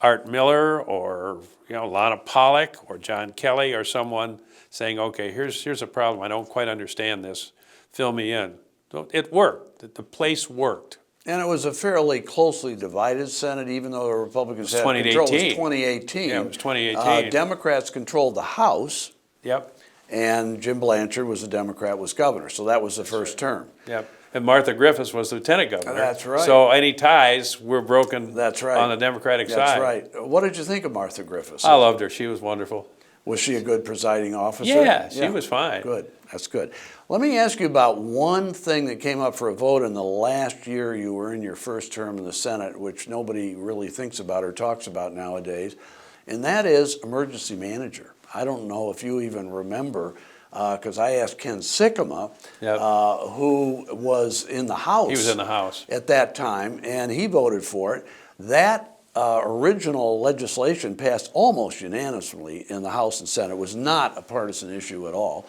Art Miller or Lana Pollock or John Kelly or someone saying, okay, here's a problem. I don't quite understand this. Fill me in. So it worked. The place worked. And it was a fairly closely divided Senate, even though the Republicans had 2018. control. It was 2018. Yeah, it was 2018. Democrats controlled the House, Yep. and Jim Blanchard was a Democrat, was governor. So that was the first term. Yep. And Martha Griffiths was lieutenant governor. That's right. So any ties were broken. That's right. On the Democratic side. That's right. What did you think of Martha Griffiths? I loved her. She was wonderful. Was she a good presiding officer? Yeah, she was fine. Good. That's good. Let me ask you about one thing that came up for a vote in the last year you were in your first term in the Senate, which nobody really thinks about or talks about nowadays, and that is emergency manager. I don't know if you even remember, because I asked Ken Sikkema, Yep. who was in the House. He was in the House. At that time, and he voted for it. That original legislation passed almost unanimously in the House and Senate. It was not a partisan issue at all.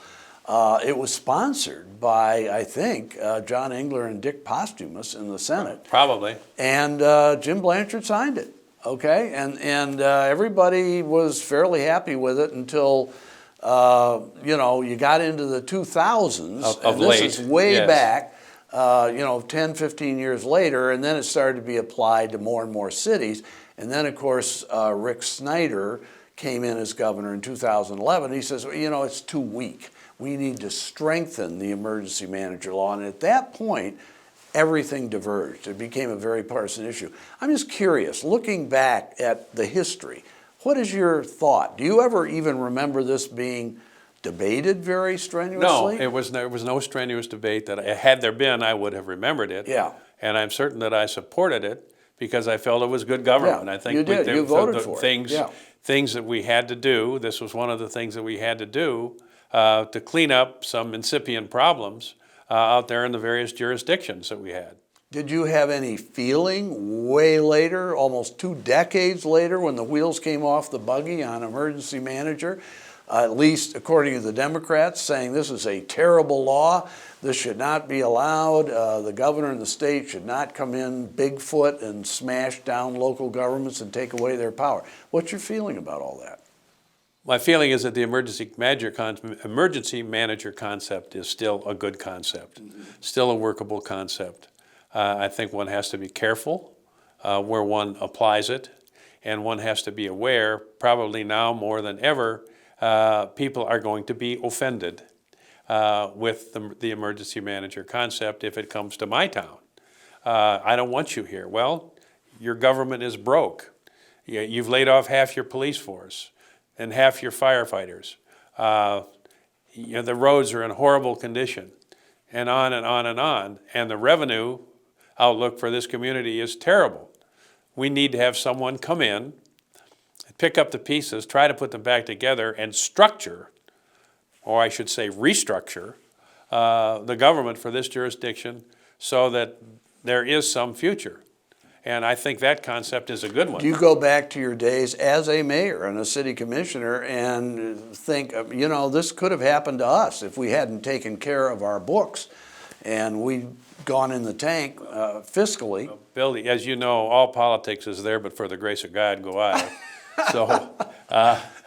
It was sponsored by, I think, John Engler and Dick Posthumus in the Senate. Probably. And Jim Blanchard signed it, okay? And everybody was fairly happy with it until, you got into the 2000s. Of and late, this is way yes. back, 10, 15 years later, and then it started to be applied to more and more cities. And then, of course, Rick Snyder came in as governor in 2011. He says, you know, it's too weak. We need to strengthen the emergency manager law. And at that point, everything diverged. It became a very partisan issue. I'm just curious, looking back at the history, what is your thought? Do you ever even remember this being debated very No, strenuously? it was no strenuous debate that, had there been, I would have remembered it. Yeah. And I'm certain that I supported it because I felt it was good government. Yeah, I think you did. You voted for it. things, Yeah. things that we had to do, this was one of the things that we had to do to clean up some incipient problems out there in the various jurisdictions that we had. Did you have any feeling way later, almost 2 decades later, when the wheels came off the buggy on emergency manager, at least according to the Democrats, saying this is a terrible law, this should not be allowed, the governor and the state should not come in Bigfoot and smash down local governments and take away their power? What's your feeling about all that? My feeling is that the emergency manager concept is still a good concept, still a workable concept. I think one has to be careful where one applies it, and one has to be aware, probably now more than ever, people are going to be offended with the emergency manager concept if it comes to my town. I don't want you here. Well, your government is broke. You've laid off half your police force and half your firefighters. You know, the roads are in horrible condition, and on and on and on. And the revenue outlook for this community is terrible. We need to have someone come in, pick up the pieces, try to put them back together, and structure, or I should say restructure, the government for this jurisdiction so that there is some future. And I think that concept is a good one. Do you go back to your days as a mayor and a city commissioner and think, you know, this could have happened to us if we hadn't taken care of our books and we'd gone in the tank fiscally? Bill, as you know, all politics is there, but for the grace of God go I. So,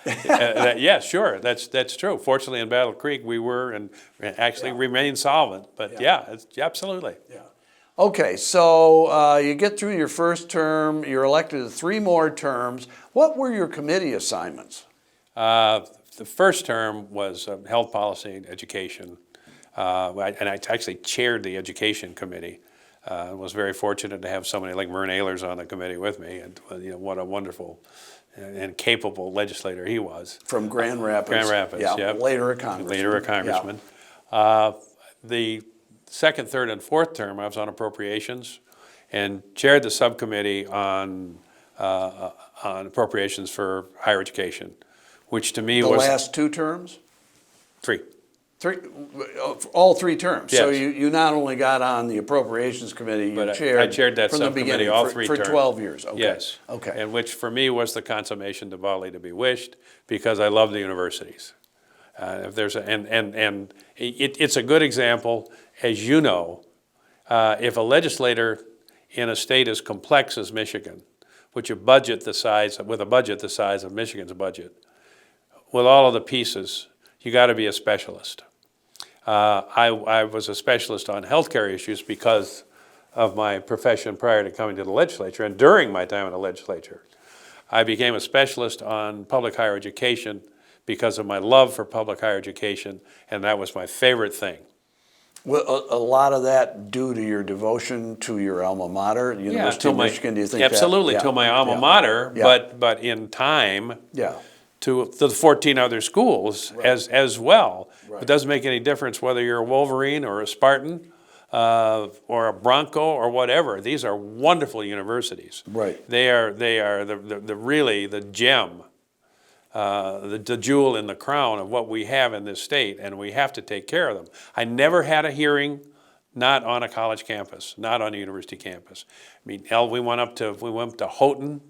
yeah, sure, that's true. Fortunately, in Battle Creek, we were and actually remain solvent. But absolutely. Yeah. Okay, so you get through your first term, you're elected to 3 more terms. What were your committee assignments? The first term was health policy and education, and I actually chaired the education committee. I was very fortunate to have somebody like Mern Ehlers on the committee with me, and you know, what a wonderful and capable legislator he was. From Grand Rapids. Grand Rapids, yeah. Later a congressman. Later a congressman. Yeah. The second, third, and fourth term, I was on appropriations and chaired the subcommittee on appropriations for higher education, which to me the was... The last 2 terms? 3. 3, all 3 terms. Yes. So you not only got on the appropriations committee, you chaired, I chaired that from the subcommittee beginning all 3 for terms. 12 years. Okay. Yes. Okay. And which for me was the consummation devoutly to be wished, because I love the universities. If there's it's a good example, as you know, if a legislator in a state as complex as Michigan, with a budget the size of Michigan's budget, with all of the pieces, you got to be a specialist. I was a specialist on healthcare issues because of my profession prior to coming to the legislature, and during my time in the legislature. I became a specialist on public higher education because of my love for public higher education, and that was my favorite thing. Well, a lot of that due to your devotion to your alma mater, the University of Michigan. Do you think absolutely, that? to my alma mater, but in time, to the 14 other schools as well. Right. It doesn't make any difference whether you're a Wolverine or a Spartan or a Bronco or whatever. These are wonderful universities. Right. They are really the gem, the jewel in the crown of what we have in this state, and we have to take care of them. I never had a hearing not on a college campus, not on a university campus. I mean, we went up to Houghton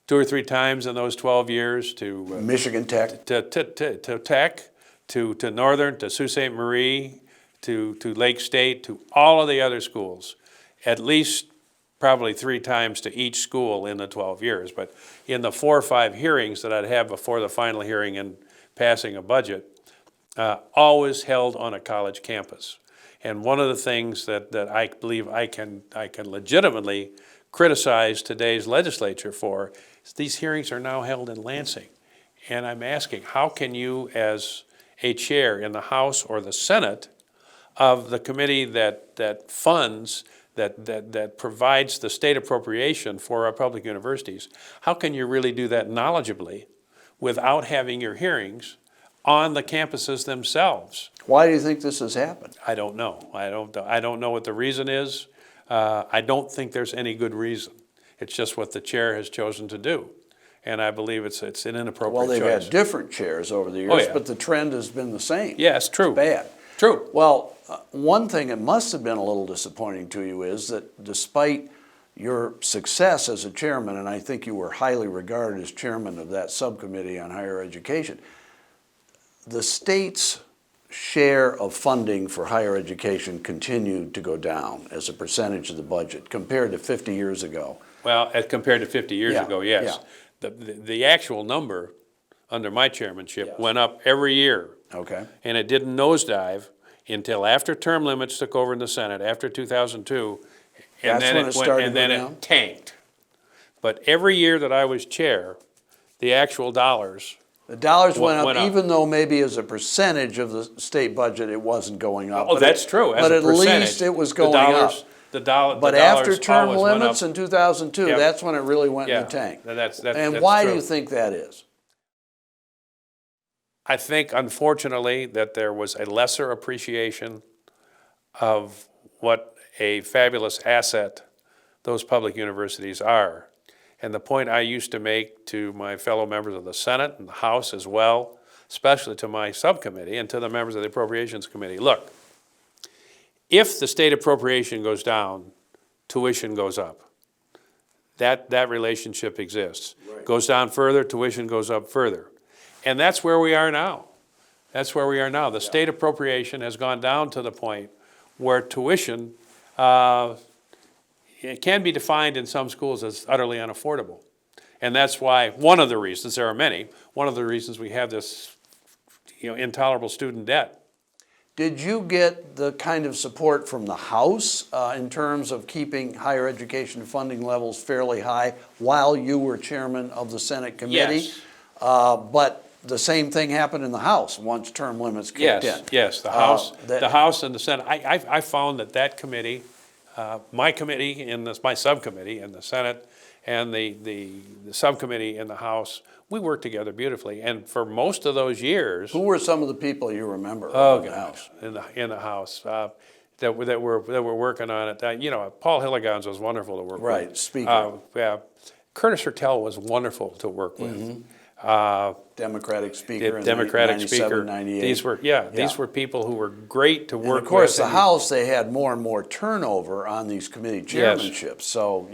2 or 3 times in those 12 years, to Michigan Tech, to Tech, to Northern, to Sault Ste. Marie, to Lake State, to all of the other schools, at least probably 3 times to each school in the 12 years. But in the 4 or 5 hearings that I'd have before the final hearing and passing a budget, always held on a college campus. And one of the things that I believe I can legitimately criticize today's legislature for is these hearings are now held in Lansing. And I'm asking, how can you, as a chair in the House or the Senate of the committee that funds, that provides the state appropriation for our public universities, how can you really do that knowledgeably without having your hearings on the campuses themselves? Why do you think this has happened? I don't know. I don't know what the reason is. I don't think there's any good reason. It's just what the chair has chosen to do. And I believe it's an inappropriate Well, they've choice. had different chairs over the years, Oh, yeah. but the trend has been the same. Yes, true. It's bad. True. Well, one thing that must have been a little disappointing to you is that despite your success as a chairman, and I think you were highly regarded as chairman of that subcommittee on higher education, the state's share of funding for higher education continued to go down as a percentage of the budget compared to 50 years ago. Well, as compared to 50 years Yeah, ago, yes. The actual number under my chairmanship went up every year. Okay. And it didn't nosedive until after term limits took over in the Senate, after 2002. And That's then when it started to and go then down? it tanked. But every year that I was chair, the actual dollars, The dollars went went up, up. even though maybe as a percentage of the state budget, it wasn't going up. oh, But that's it- true, as But a at percentage. least it was the going dollars, up. The dollar, But the dollars after term always went limits up. in 2002, Yep. that's when it really went in Yeah, the tank. that's And true. why do you think that is? I think, unfortunately, that there was a lesser appreciation of what a fabulous asset those public universities are. And the point I used to make to my fellow members of the Senate and the House as well, especially to my subcommittee and to the members of the Appropriations Committee, look, if the state appropriation goes down, tuition goes up. That relationship exists. Right. Goes down further, tuition goes up further. And that's where we are now. That's where we are now. The state appropriation has gone down to the point where tuition it can be defined in some schools as utterly unaffordable. And that's why, one of the reasons, there are many, one of the reasons we have this intolerable student debt. Did you get the kind of support from the House in terms of keeping higher education funding levels fairly high while you were chairman of the Senate committee? Yes. But the same thing happened in the House once term limits kicked in. Yes, the House and the Senate. I found that committee, my committee my subcommittee in the Senate and the subcommittee in the House, we worked together beautifully. And for most of those years, Who were some of the people you remember oh in the gosh, House? in the House that were working on it. Paul Hilligans was wonderful to work with. Right, Speaker. Yeah, Curtis Hertel was wonderful to work with. Mm-hmm. Democratic Speaker in Democratic 97, Speaker. 98. These were people who were great to work with. And of course, the House, they had more and more turnover on these committee chairmanships. So,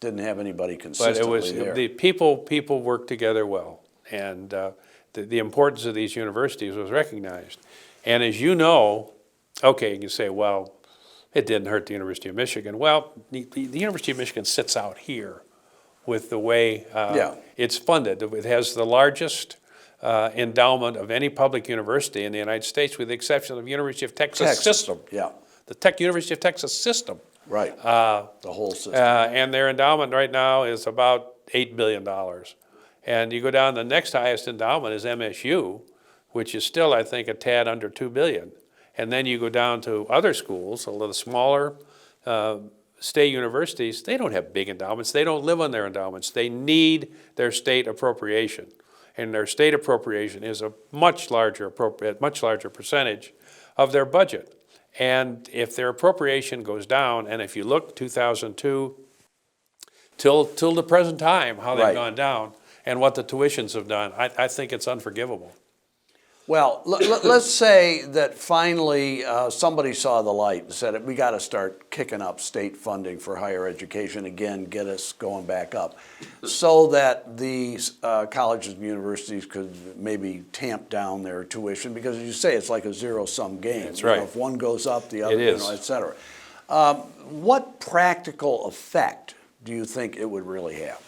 didn't have anybody But consistently there. the people worked together well, and the importance of these universities was recognized. And as you know, okay, you can say, well, it didn't hurt the University of Michigan. Well, the University of Michigan sits out here with the way it's funded. It has the largest endowment of any public university in the United States, with the exception of the University of Texas system. Yeah, The University of Texas system. right. The whole system. And their endowment right now is about $8 billion. And you go down, the next highest endowment is MSU, which is still, I think, a tad under $2 billion. And then you go down to other schools, a little smaller state universities. They don't have big endowments. They don't live on their endowments. They need their state appropriation. And their state appropriation is a much larger percentage of their budget. And if their appropriation goes down, and if you look 2002 till the present time, how they've Right. gone down and what the tuitions have done, I think it's unforgivable. Well, let's say that finally somebody saw the light and said, we got to start kicking up state funding for higher education again, get us going back up, so that these colleges and universities could maybe tamp down their tuition, because as you say, it's like a zero-sum game. That's right. If one goes up, the other, It is. et cetera. What practical effect do you think it would really have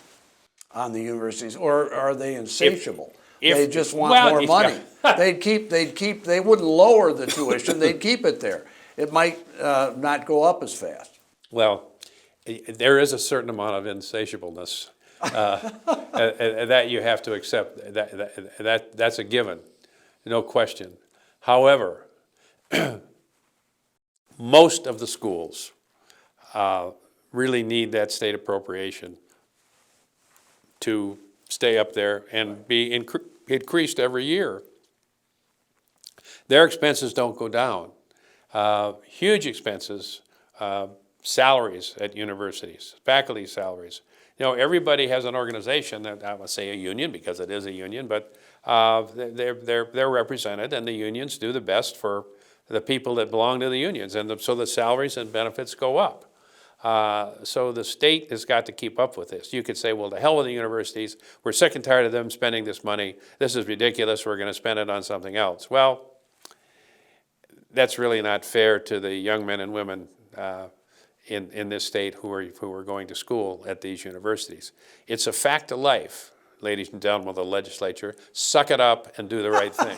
on the universities, or are they insatiable? They just want more money. They wouldn't lower the tuition, they'd keep it there. It might not go up as fast. Well, there is a certain amount of insatiableness And that you have to accept. That's a given, no question. However, most of the schools really need that state appropriation to stay up there and be increased every year. Their expenses don't go down. Huge expenses, salaries at universities, faculty salaries. You know, everybody has an organization that, I would say a union because it is a union, but they're represented, and the unions do the best for the people that belong to the unions, and so the salaries and benefits go up. So the state has got to keep up with this. You could say, well, to hell with the universities. We're sick and tired of them spending this money. This is ridiculous. We're going to spend it on something else. Well, that's really not fair to the young men and women in this state who are going to school at these universities. It's a fact of life, ladies and gentlemen of the legislature. Suck it up and do the right thing.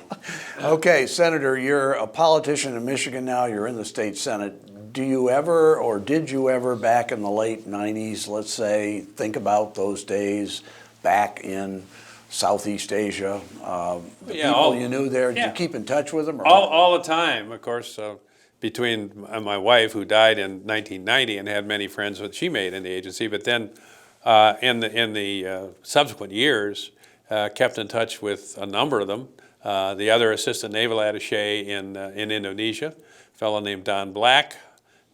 Okay, Senator, you're a politician in Michigan now. You're in the state Senate. Do you ever, or did you ever, back in the late 90s, let's say, think about those days back in Southeast Asia? The people you knew there, did you keep in touch with them? Or all the time, of course. Between my wife, who died in 1990 and had many friends that she made in the agency, but then in the subsequent years, kept in touch with a number of them. The other assistant naval attaché in Indonesia, a fellow named Don Black,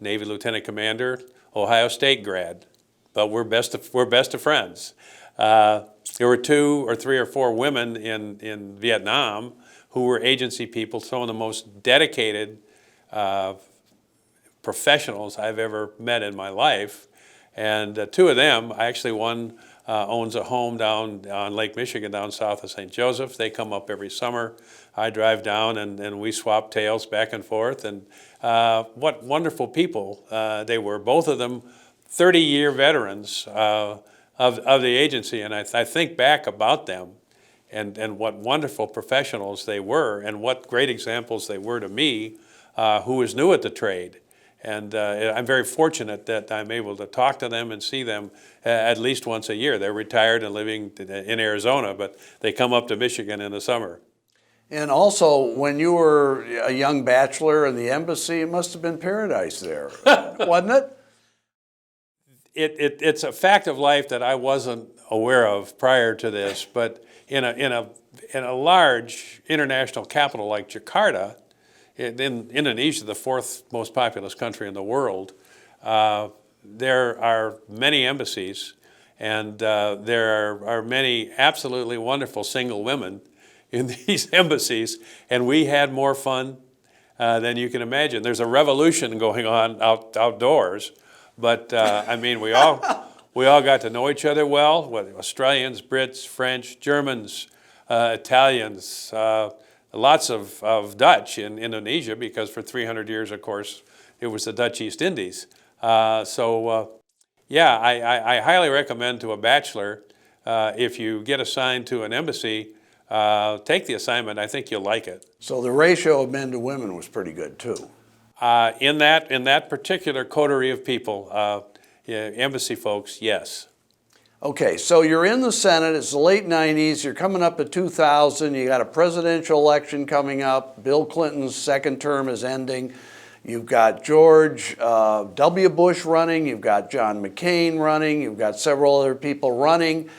Navy Lieutenant Commander, Ohio State grad, but we're best of friends. There were 2 or 3 or 4 women in Vietnam who were agency people, some of the most dedicated professionals I've ever met in my life. And 2 of them, actually one owns a home down on Lake Michigan, down south of St. Joseph. They come up every summer. I drive down and we swap tales back and forth. And what wonderful people they were. Both of them 30-year veterans of the agency. And I think back about them and what wonderful professionals they were and what great examples they were to me, who was new at the trade. And I'm very fortunate that I'm able to talk to them and see them at least once a year. They're retired and living in Arizona, but they come up to Michigan in the summer. And also, when you were a young bachelor in the embassy, it must have been paradise there, wasn't it? It's a fact of life that I wasn't aware of prior to this, but in a large international capital like Jakarta, in Indonesia, the 4th most populous country in the world, there are many embassies, and there are many absolutely wonderful single women in these embassies, and we had more fun than you can imagine. There's a revolution going on outdoors, but I mean, we all got to know each other well, whether Australians, Brits, French, Germans, Italians, lots of Dutch in Indonesia, because for 300 years, of course, it was the Dutch East Indies. Yeah, I highly recommend to a bachelor, if you get assigned to an embassy, take the assignment. I think you'll like it. So the ratio of men to women was pretty good too. In that particular coterie of people, yeah, embassy folks, yes. Okay, so you're in the Senate, it's the late 90s, you're coming up to 2000, you got a presidential election coming up, Bill Clinton's second term is ending, you've got George W. Bush running, you've got John McCain running, you've got several other people running.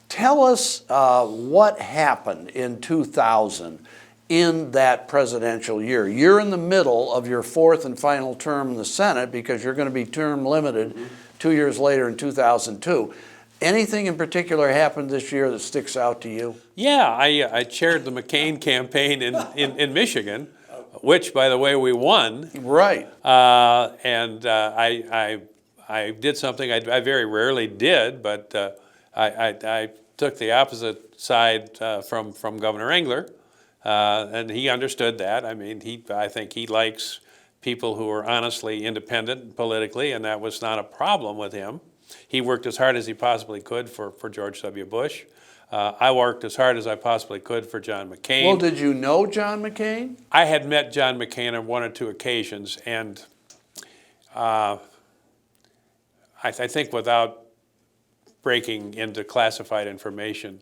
Tell us what happened in 2000 in that presidential year. You're in the middle of your 4th and final term in the Senate because you're going to be term limited 2 years later in 2002. Anything in particular happened this year that sticks out to you? Yeah, I chaired the McCain campaign in Michigan, which, by the way, we won. Right. And I did something I very rarely did, but I took the opposite side from Governor Engler, and he understood that. I mean, I think he likes people who are honestly independent politically, and that was not a problem with him. He worked as hard as he possibly could for George W. Bush. I worked as hard as I possibly could for John McCain. Well, did you know John McCain? I had met John McCain on 1 or 2 occasions, and I think without breaking into classified information.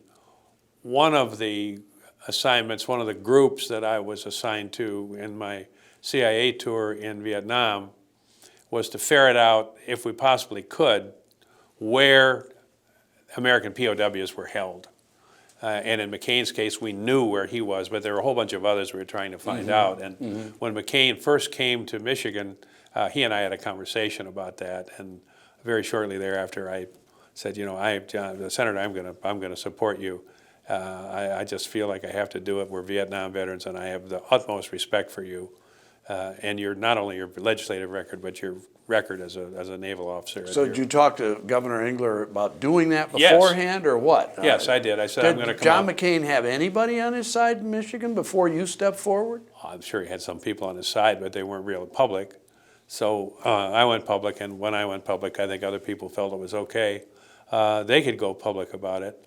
One of the assignments, one of the groups that I was assigned to in my CIA tour in Vietnam was to ferret out, if we possibly could, where American POWs were held. And in McCain's case, we knew where he was, but there were a whole bunch of others we were trying to find out. And when McCain first came to Michigan, he and I had a conversation about that. And very shortly thereafter, I said, you know, John, Senator, I'm gonna support you. I just feel like I have to do it. We're Vietnam veterans, and I have the utmost respect for you. And not only your legislative record, but your record as a naval officer. So did you talk to Governor Engler about doing that Yes. beforehand, or what? Yes, I did. I said I'm going to Did come John up. McCain have anybody on his side in Michigan before you stepped forward? I'm sure he had some people on his side, but they weren't real public. So I went public, and when I went public, I think other people felt it was okay. They could go public about it.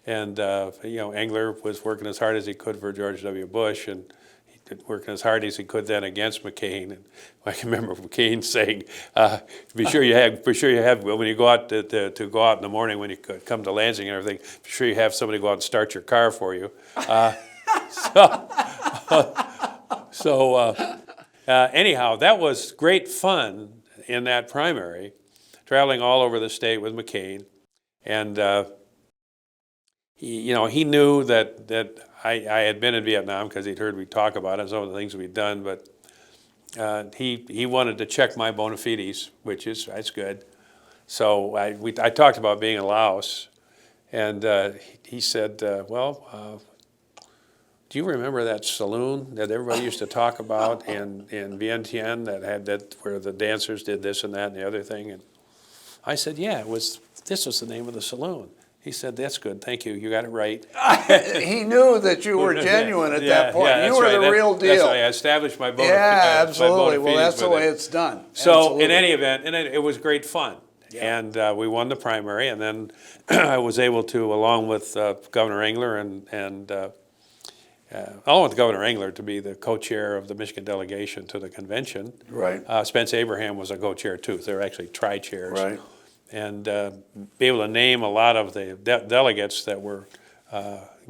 And, you know, Engler was working as hard as he could for George W. Bush, and working as hard as he could then against McCain. And I can remember McCain saying, be sure you have, when you go out to go out in the morning, when you come to Lansing and everything, be sure you have somebody go out and start your car for you. Anyhow, that was great fun in that primary, traveling all over the state with McCain. And he knew that I had been in Vietnam because he'd heard me talk about it, some of the things we'd done, but he wanted to check my bona fides, that's good. So I talked about being in Laos, and he said, well, do you remember that saloon that everybody used to talk about in Vientiane where the dancers did this and that and the other thing? And I said, yeah, this was the name of the saloon. He said, that's good, thank you, you got it right. He knew that you were genuine at that point. Yeah, you were the real deal. That's right, I established my bona Yeah, fides. absolutely. Well, that's the way it's done. So Absolutely. in any event, it was great fun. Yeah. And we won the primary, and then I was able to, along with Governor Engler along with Governor Engler, to be the co-chair of the Michigan delegation to the convention. Right. Spence Abraham was a co-chair too. They were actually tri-chairs. Right. And be able to name a lot of the delegates that were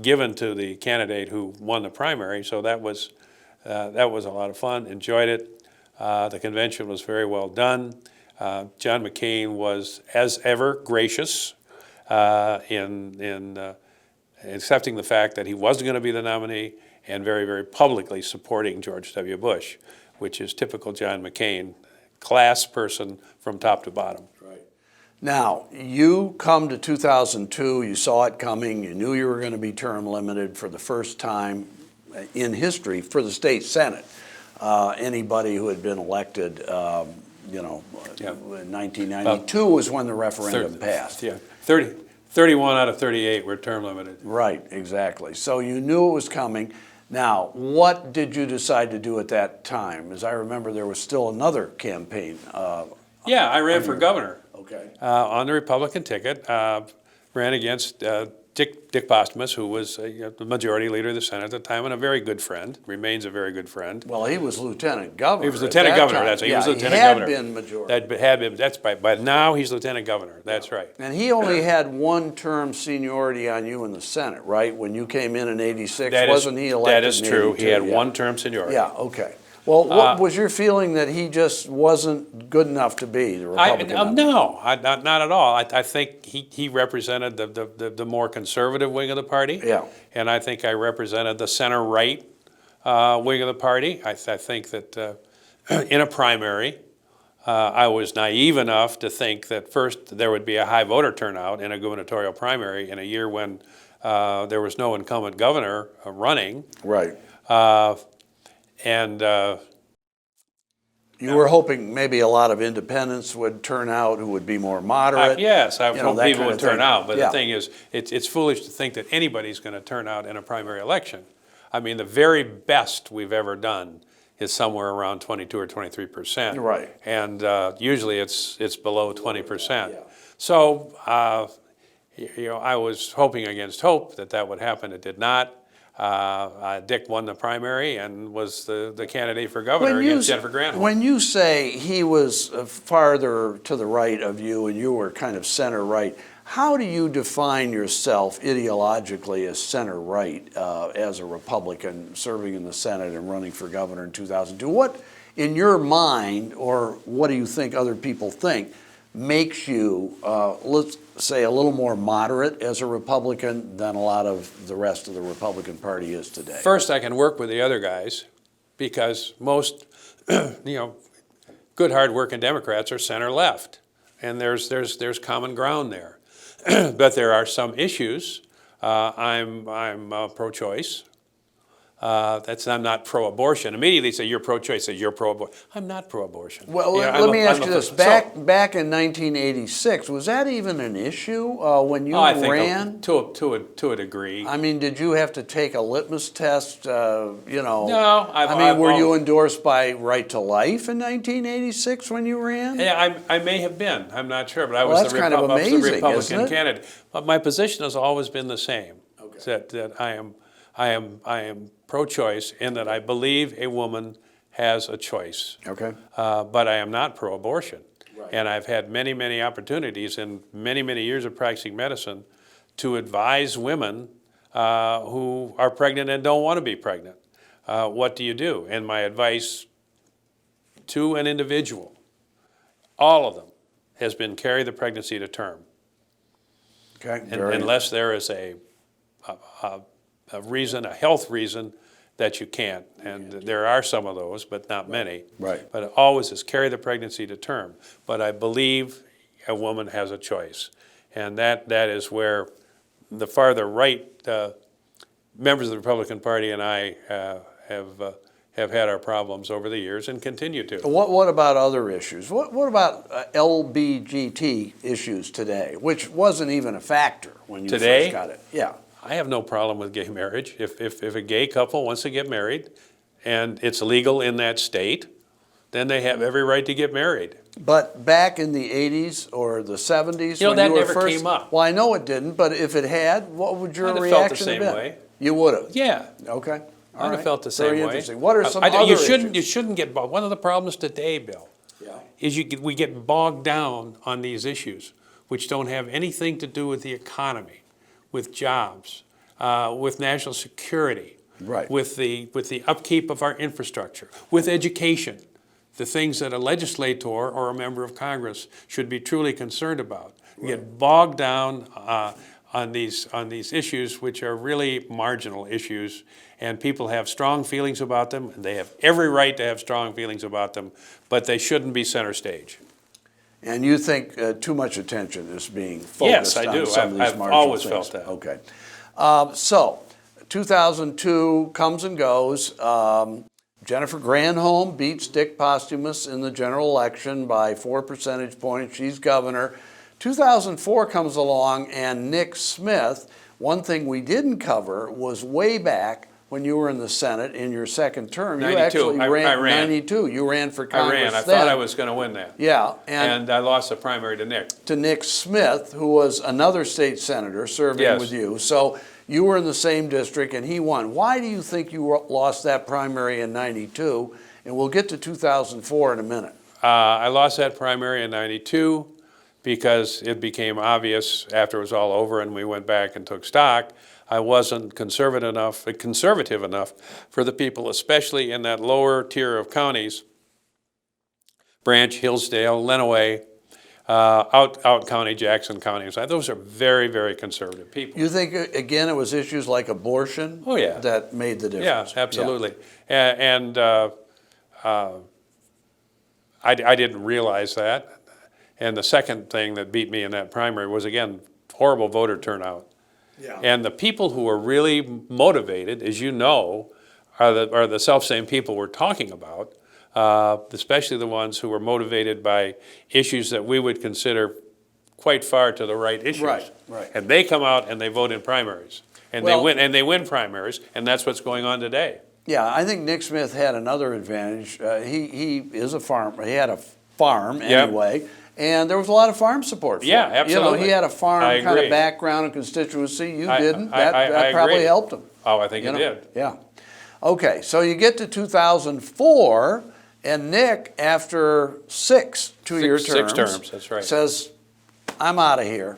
given to the candidate who won the primary. So that was a lot of fun. Enjoyed it. The convention was very well done. John McCain was, as ever, gracious in accepting the fact that he wasn't going to be the nominee, and very, very publicly supporting George W. Bush, which is typical John McCain, class person from top to bottom. Right. Now, you come to 2002, you saw it coming, you knew you were going to be term limited for the first time in history for the state senate. Anybody who had been elected, in 1992 was when the referendum passed. Yeah, 31 out of 38 were term limited. Right, exactly. So you knew it was coming. Now, what did you decide to do at that time? As I remember, there was still another campaign. Yeah, I ran for governor. Okay. On the Republican ticket, ran against Dick Posthumus, who was the majority leader of the Senate at the time, and a very good friend, remains a very good friend. Well, he was lieutenant governor. He was lieutenant governor. Time. That's right. He was lieutenant he had governor. Been majority. Had been. That's but now he's lieutenant governor. That's right. And he only had one term seniority on you in the Senate, right? When you came in '86, wasn't he elected? That is in true. 82? He had one term seniority. Yeah. Okay. Well, what was your feeling that he just wasn't good enough to be the Republican? No, not at all. I think he represented the more conservative wing of the party. Yeah. And I think I represented the center-right wing of the party. I think that in a primary, I was naive enough to think that first there would be a high voter turnout in a gubernatorial primary in a year when there was no incumbent governor running. Right. And you were hoping maybe a lot of independents would turn out who would be more moderate. yes, I hope people would turn out. But yeah. the thing is, it's foolish to think that anybody's going to turn out in a primary election. I mean, the very best we've ever done is somewhere around 22 or 23%. Right. And usually it's below 20%. Yeah. So, I was hoping against hope that would happen. It did not. Dick won the primary and was the candidate for governor against Jennifer Granholm. When you say he was farther to the right of you and you were kind of center right, How do you define yourself ideologically as center-right as a Republican serving in the Senate and running for governor in 2002? What, in your mind, or what do you think other people think, makes you, let's say, a little more moderate as a Republican than a lot of the rest of the Republican Party is today? First, I can work with the other guys because most, good, hard-working Democrats are center-left, and there's common ground there. But there are some issues. I'm pro-choice. I'm not pro-abortion. Immediately say you're pro-choice. Say you're pro-abortion. I'm not pro-abortion. Well, let me ask you this: back in 1986, was that even an issue when you ran? To a degree. I mean, did you have to take a litmus test? No. Were you endorsed by Right to Life in 1986 when you ran? Yeah, I may have been. I'm not sure, but I Well, was the that's kind of amazing, Republican isn't it? candidate. But my position has always been the same. Okay. That I am pro-choice in that I believe a woman has a choice. Okay. But I am not pro-abortion. Right. And I've had many, many opportunities in many, many years of practicing medicine to advise women who are pregnant and don't want to be pregnant. What do you do? And my advice to an individual, all of them, has been carry the pregnancy to term. Okay. Unless there is a reason, a health reason that you can't. And there are some of those, but not many. Right. But it always is carry the pregnancy to term. But I believe a woman has a choice. And that is where the farther right members of the Republican Party and I have had our problems over the years and continue to. What about other issues? What about LBGT issues today, which wasn't even a factor when you Today? first got it? Yeah. I have no problem with gay marriage. If a gay couple wants to get married and it's legal in that state, then they have every right to get married. But back in the 80s or the 70s, when that you were never first, came up. Well, I know it didn't, but if it had, what would your I'd have reaction felt the same have been? way. You would have. Yeah. Okay. All I'd right. have felt the same Very way. interesting. What are some other you issues? shouldn't get bogged. One of the problems today, Bill, is we get bogged down on these issues, which don't have anything to do with the economy, with jobs, with national security, Right. with the upkeep of our infrastructure, with education, the things that a legislator or a member of Congress should be truly concerned about. You get bogged down on these issues, which are really marginal issues, and people have strong feelings about them, and they have every right to have strong feelings about them, but they shouldn't be center stage. And you think too much attention is being focused Yes, I on do. some of these I've marginal always things. felt that. Okay. So, 2002 comes and goes. Jennifer Granholm beats Dick Posthumus in the general election by 4 percentage points. She's governor. 2004 comes along, and Nick Smith, one thing we didn't cover was way back when you were in the Senate in your second term. 92. You actually I ran. 92. You ran for I Congress ran. I then. thought I was going to win that. Yeah. And I lost the primary to Nick. To Nick Smith, who was another state senator serving Yes. with you. So you were in the same district and he won. Why do you think you lost that primary in 92? And we'll get to 2004 in a minute. I lost that primary in 92 because it became obvious after it was all over and we went back and took stock. I wasn't conservative enough for the people, especially in that lower tier of counties, Branch, Hillsdale, Lenawee, out County, Jackson County. Those are very, very conservative people. You think, again, it was issues like abortion Oh, yeah. that made the Yeah, difference? absolutely. And I didn't realize that. And the second thing that beat me in that primary was, again, horrible voter turnout. Yeah. And the people who are really motivated, as you know, are the self-same people we're talking about, especially the ones who are motivated by issues that we would consider quite far to the right issues. Right, right. And they come out and they vote in primaries. And they win primaries, and that's what's going on today. Yeah, I think Nick Smith had another advantage. He is a farmer. He had a farm anyway. And there was a lot of farm support for him. Absolutely. He had a farm I kind agree. of background and constituency. You didn't. I That probably agree. helped him. Oh, I think it did. Yeah. Okay, so you get to 2004, and Nick, after two-year terms, Six terms, that's right. says, I'm out of here.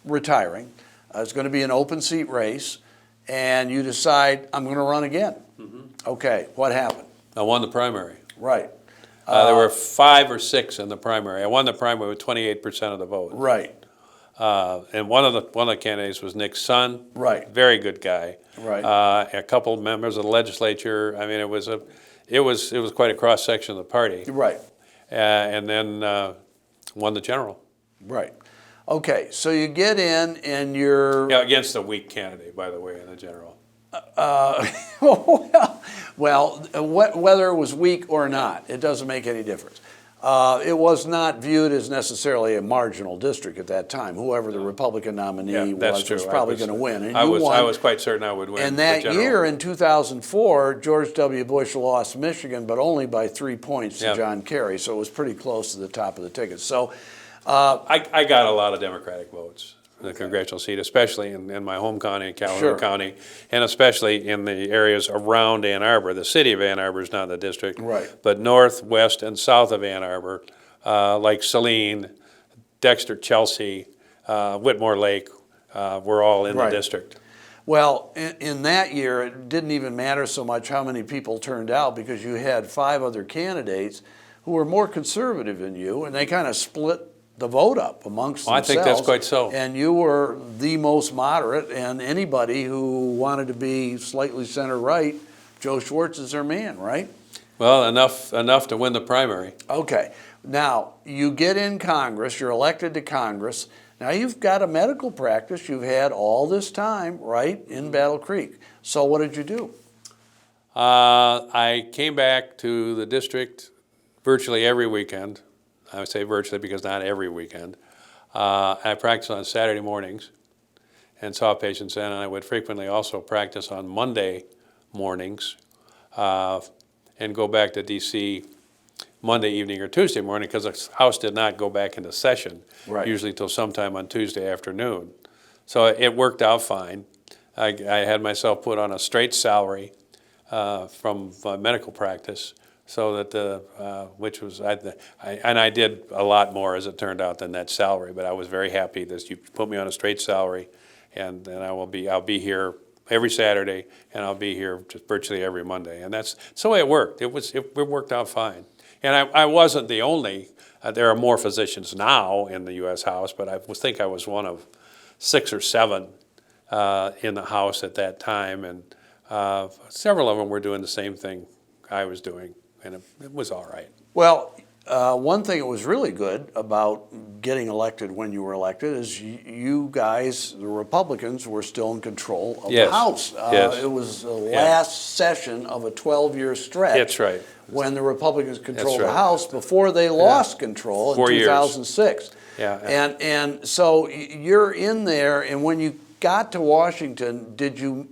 Retiring. It's going to be an open seat race, and you decide I'm going to run again. Okay, what happened? I won the primary. Right. There were 5 or 6 in the primary. I won the primary with 28% of the vote. Right. And one of the candidates was Nick's son. Right. Very good guy. Right. A couple of members of the legislature. I mean, it was quite a cross section of the party. Right. And then won the general. Right. Okay, so you get in and you're Yeah, against a weak candidate, by the way, in the general. whether it was weak or not, it doesn't make any difference. It was not viewed as necessarily a marginal district at that time. Whoever the Republican nominee was probably going to win. And I you won. was quite certain I would win. And that year, in 2004, George W. Bush lost Michigan, but only by 3 points to John Kerry. So it was pretty close to the top of the ticket. So I got a lot of Democratic votes in the congressional seat, especially in my home county, Calhoun County, and especially in the areas around Ann Arbor. The city of Ann Arbor is not in the district, Right. But north, west, and south of Ann Arbor, like Saline, Dexter, Chelsea, Whitmore Lake, were all in the district. Well, in that year, it didn't even matter so much how many people turned out because you had 5 other candidates who were more conservative than you, and they kind of split the vote up amongst themselves. I think that's quite so. And you were the most moderate, and anybody who wanted to be slightly center-right, Joe Schwarz is their man, right? Well, enough to win the primary. Okay. Now, you get in Congress, you're elected to Congress. Now, you've got a medical practice you've had all this time, right, in Battle Creek. So what did you do? I came back to the district virtually every weekend. I would say virtually because not every weekend. I practiced on Saturday mornings and saw patients then, and I would frequently also practice on Monday mornings and go back to D.C. Monday evening or Tuesday morning because the House did not go back into session, usually till sometime on Tuesday afternoon. So it worked out fine. I had myself put on a straight salary from medical practice, so that which was I did a lot more as it turned out than that salary, but I was very happy that you put me on a straight salary, and I'll be here every Saturday, and I'll be here just virtually every Monday, and that's the way it worked. It worked out fine, and I wasn't the only. There are more physicians now in the U.S. House, but I think I was one of 6 or 7 in the House at that time, and several of them were doing the same thing I was doing. And it was all right. Well, one thing that was really good about getting elected when you were elected is you guys, the Republicans, were still in control of the House. It was the last session of a 12-year stretch. That's right. When the Republicans controlled the House before they lost control in 2006. Yeah. And so you're in there, and when you got to Washington, did you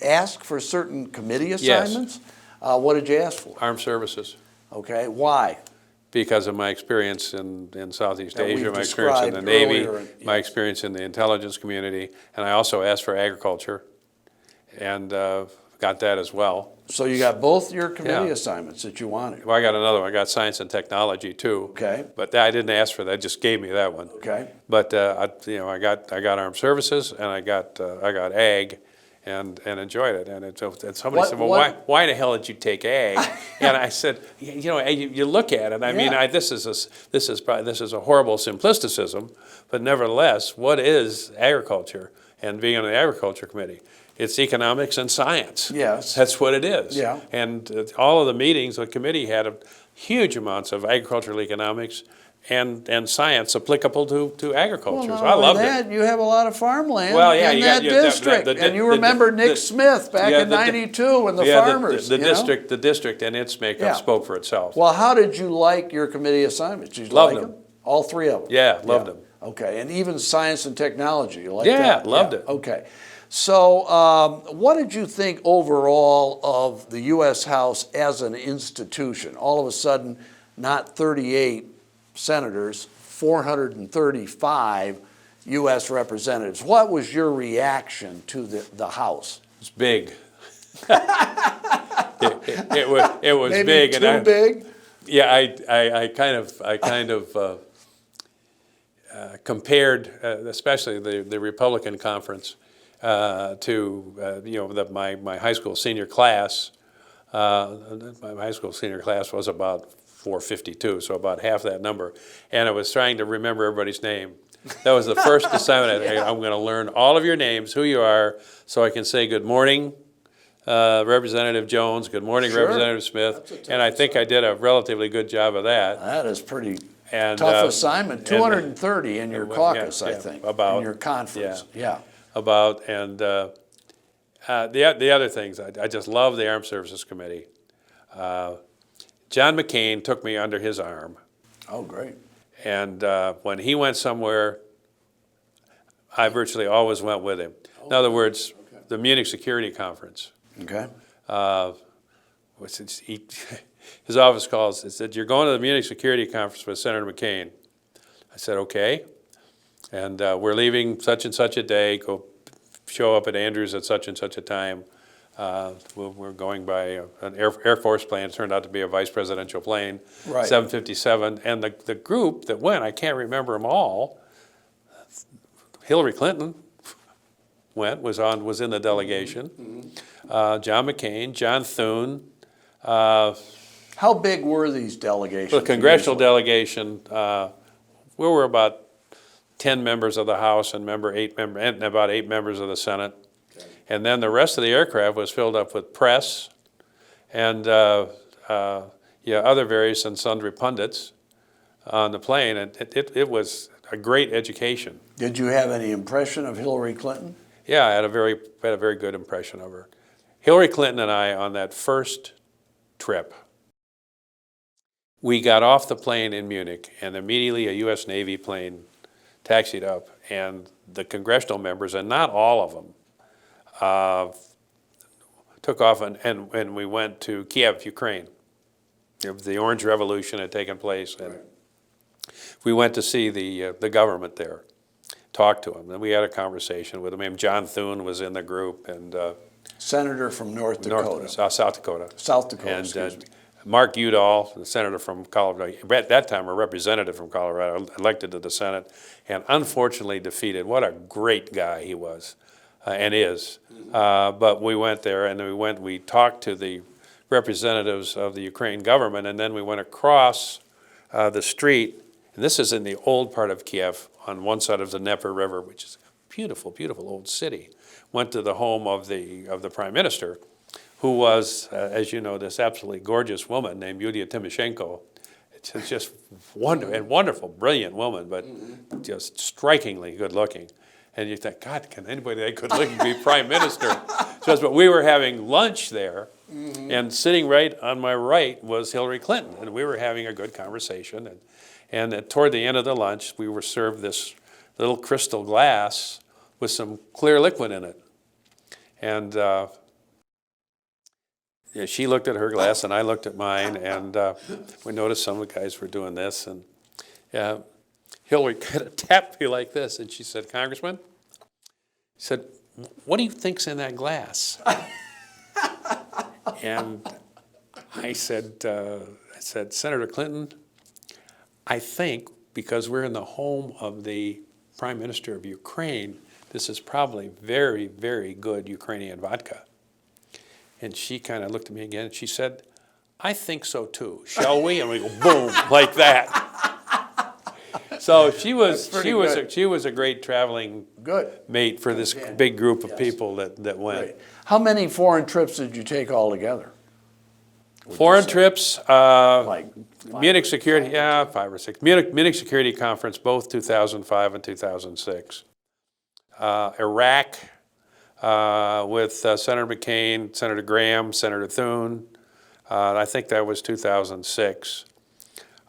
ask for certain committee assignments? Yes. What did you ask for? Armed services. Okay, why? Because of my experience in Southeast Asia, my experience in the Navy, my experience in the intelligence community, and I also asked for agriculture, and got that as well. So you got both your committee assignments that you wanted. Well, I got another one. I got science and technology too. Okay. But I didn't ask for that; just gave me that one. Okay. But I got armed services, and I got ag. And enjoyed it, and somebody said, "Well, why the hell did you take ag?" And I said, "You look at it. I mean, this is a horrible simplisticism, but nevertheless, what is agriculture? And being on the agriculture committee, it's economics and science. Yes, that's what it is. Yeah. And all of the meetings, the committee had huge amounts of agricultural economics and science applicable to agriculture. So I loved it. You have a lot of farmland in that district, and you remember Nick Smith back in '92 and the farmers. The district and its makeup spoke for itself. Well, how did you like your committee assignments? Did you loved like them. All 3 of them? Yeah, loved them. Okay, and even science and technology, you liked that? Yeah, loved it. Okay. So what did you think overall of the U.S. House as an institution? All of a sudden, not 38 senators, 435 U.S. representatives. What was your reaction to the House? It's big. it was Maybe big. Too big? Yeah, I kind of compared, especially the Republican conference, to my high school senior class. My high school senior class was about 452, so about half that number, and I was trying to remember everybody's name. That was the first assignment. I'm going to learn all of your names, who you are, so I can say good morning, Representative Jones, good morning, Sure. Representative Smith, and I think I did a relatively good job of that. That is pretty And, tough assignment. 230 in your caucus, I yeah, think, about, in your conference. Yeah. About, and the other things, I just love the Armed Services Committee. John McCain took me under his arm, Oh, great. and when he went somewhere, I virtually always went with him. In other words, the Munich Security Conference. Okay. His office calls and said, "You're going to the Munich Security Conference with Senator McCain." I said, "Okay." And we're leaving such and such a day, go show up at Andrews at such and such a time. We're going by an Air Force plane. It turned out to be a vice presidential plane, Right. 757. And the group that went, I can't remember them all. Hillary Clinton was in the delegation. John McCain, John Thune. How big were these delegations? The congressional usually? delegation, we were about 10 members of the House and about 8 members of the Senate. And then the rest of the aircraft was filled up with press and other various and sundry pundits on the plane. And it was a great education. Did you have any impression of Hillary Clinton? Yeah, I had a very good impression of her. Hillary Clinton and I, on that first trip, we got off the plane in Munich, and immediately a U.S. Navy plane taxied up, and the congressional members, and not all of them, took off, and we went to Kiev, Ukraine. The Orange Revolution had taken place, and we went to see the government there, talked to them, and we had a conversation with them. And John Thune was in the group, and Senator from North Dakota. South Dakota. South Dakota, And excuse me. Mark Udall, the senator from Colorado, at that time a representative from Colorado, elected to the Senate, and unfortunately defeated. What a great guy he was and is. But we went there, and we talked to the representatives of the Ukraine government, and then we went across the street, and this is in the old part of Kiev, on one side of the Dnieper River, which is a beautiful, beautiful old city. Went to the home of the prime minister, who was, as you know, this absolutely gorgeous woman named Yulia Tymoshenko. It's just wonderful, brilliant woman, but just strikingly good looking. And you think, God, can anybody that good looking be prime minister? But we were having lunch there, and sitting right on my right was Hillary Clinton, and we were having a good conversation. And toward the end of the lunch, we were served this little crystal glass with some clear liquid in it. And she looked at her glass, and I looked at mine, and we noticed some of the guys were doing this. And Hillary kind of tapped me like this, and she said, "Congressman," she said, "what do you think's in that glass?" And I said, "Senator Clinton, I think because we're in the home of the Prime Minister of Ukraine, this is probably very, very good Ukrainian vodka." And she kind of looked at me again, and she said, "I think so too. Shall we?" And we go boom like that. So she was a great traveling mate for this big group of people that went. Right. How many foreign trips did you take altogether? Foreign trips, Like Munich Security, 5 or 6. Munich Security Conference, both 2005 and 2006. Iraq with Senator McCain, Senator Graham, Senator Thune. I think that was 2006.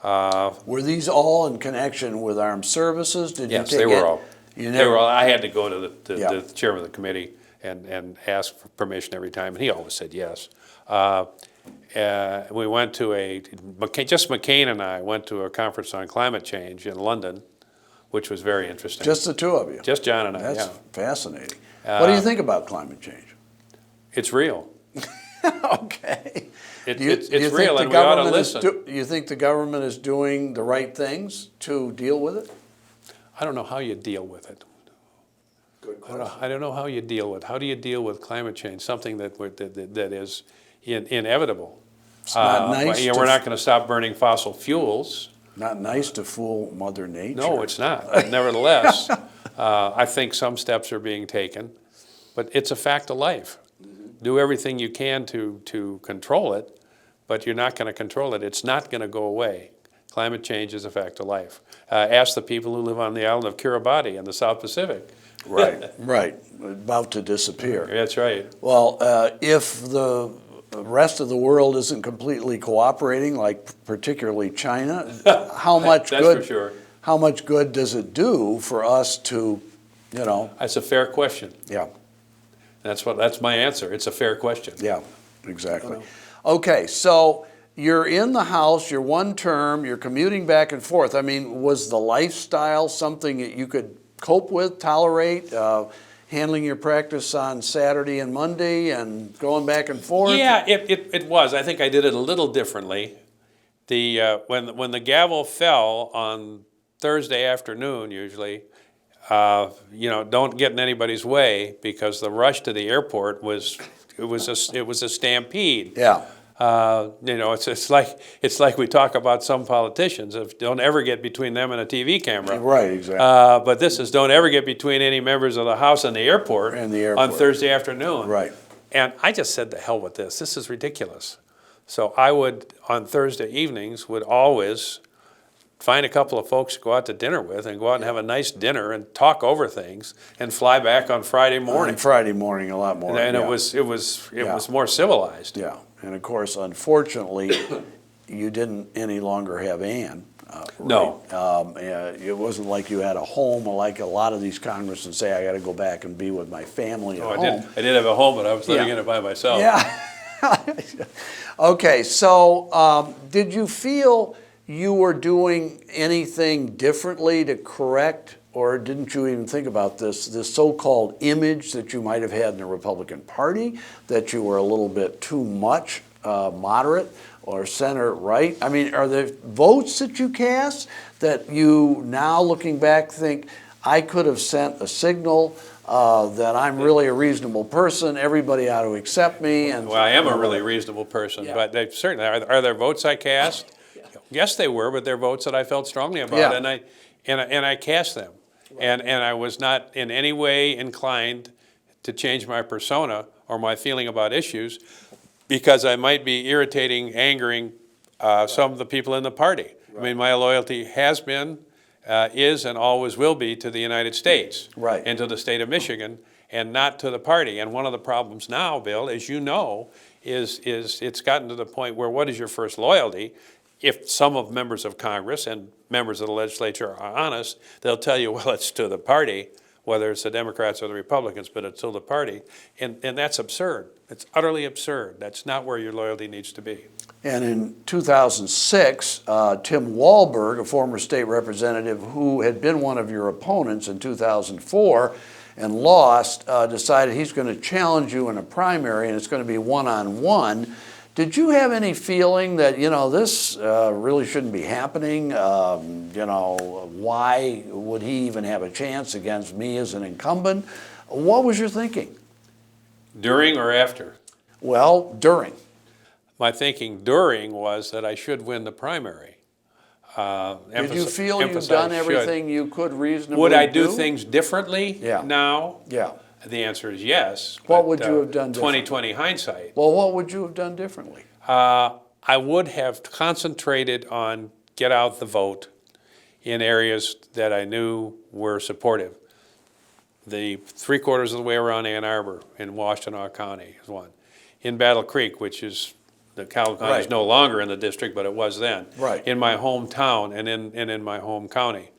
Were these all in connection with armed services? Did Yes, you they take were it? all. You They were never, all. I had to go to the Yeah. chairman of the committee and ask for permission every time, and he always said yes. We went to just McCain and I went to a conference on climate change in London, which was very interesting. just the two of you. Just John and I, That's yeah. fascinating. What do you think about climate change? It's real. Okay. It's Do you real, think and the we ought to government listen. you think the government is doing the right things to deal with it? I don't know how you deal with it. Good I don't know how you deal with. How do you deal with climate change? Something that is inevitable. It's not nice We're not going to stop burning fossil fuels. Not nice to fool Mother Nature. No, it's not. But nevertheless, I think some steps are being taken. But it's a fact of life. Do everything you can to control it, but you're not going to control it. It's not going to go away. Climate change is a fact of life. Ask the people who live on the island of Kiribati in the South Pacific. Right, right. About to disappear. That's right. Well, if the rest of the world isn't completely cooperating, like particularly China, how much That's good? for sure. How much good does it do for us to, you know? That's a fair question. Yeah, That's my answer. It's a fair question. yeah, exactly. Okay, so you're in the House, you're one term, you're commuting back and forth. I mean, was the lifestyle something that you could cope with, tolerate, handling your practice on Saturday and Monday and going back and forth? Yeah, it was. I think I did it a little differently. When the gavel fell on Thursday afternoon, usually, don't get in anybody's way, because the rush to the airport was a stampede. Yeah. It's like we talk about some politicians. Don't ever get between them and a TV camera. Right, exactly. But this is don't ever get between any members of the House and the airport. On Thursday afternoon. Right. And I just said, the hell with this. This is ridiculous. So I would, on Thursday evenings, would always find a couple of folks to go out to dinner with and go out and have a nice dinner and talk over things and fly back on Friday morning. On Friday morning, a lot more. And yeah. it was more civilized. Yeah, and of course, unfortunately, you didn't any longer have Ann. Right? No. It wasn't like you had a home, like a lot of these congressmen say, I got to go back and be with my family at home. I did have a home, but I was living in it by myself. Yeah. Okay, so did you feel you were doing anything differently to correct, or didn't you even think about this so-called image that you might have had in the Republican Party, that you were a little bit too much moderate or center right? I mean, are there votes that you cast that you now looking back think, I could have sent a signal that I'm really a reasonable person, everybody ought to accept me? And well, I am a really reasonable person, but they certainly are there votes I cast? Yes, they were, but they're votes that I felt strongly about, and I cast them, and I was not in any way inclined to change my persona or my feeling about issues, because I might be irritating, angering some of the people in the party. I mean, my loyalty has been, is, and always will be to the United States, and to the state of Michigan, and not to the party. And one of the problems now, Bill, as you know, is it's gotten to the point where what is your first loyalty? If some of members of Congress and members of the legislature are honest, they'll tell you, well, it's to the party, whether it's the Democrats or the Republicans, but it's to the party. And that's absurd. It's utterly absurd. That's not where your loyalty needs to be. And in 2006, Tim Walberg, a former state representative who had been one of your opponents in 2004 and lost, decided he's going to challenge you in a primary, and it's going to be one-on-one. Did you have any feeling that, this really shouldn't be happening? Why would he even have a chance against me as an incumbent? What was your thinking? During or after? Well, during. My thinking during was that I should win the primary. Did you feel you've done everything you could reasonably do? Would I do things differently now? Yeah. The answer is yes. What would you have done differently? 20/20 hindsight. Well, what would you have done differently? I would have concentrated on get out the vote in areas that I knew were supportive. The 3/4 of the way around Ann Arbor in Washtenaw County is one. In Battle Creek, which is, the Calhoun County is no longer in the district, but it was then. Right. In my hometown and in my home county.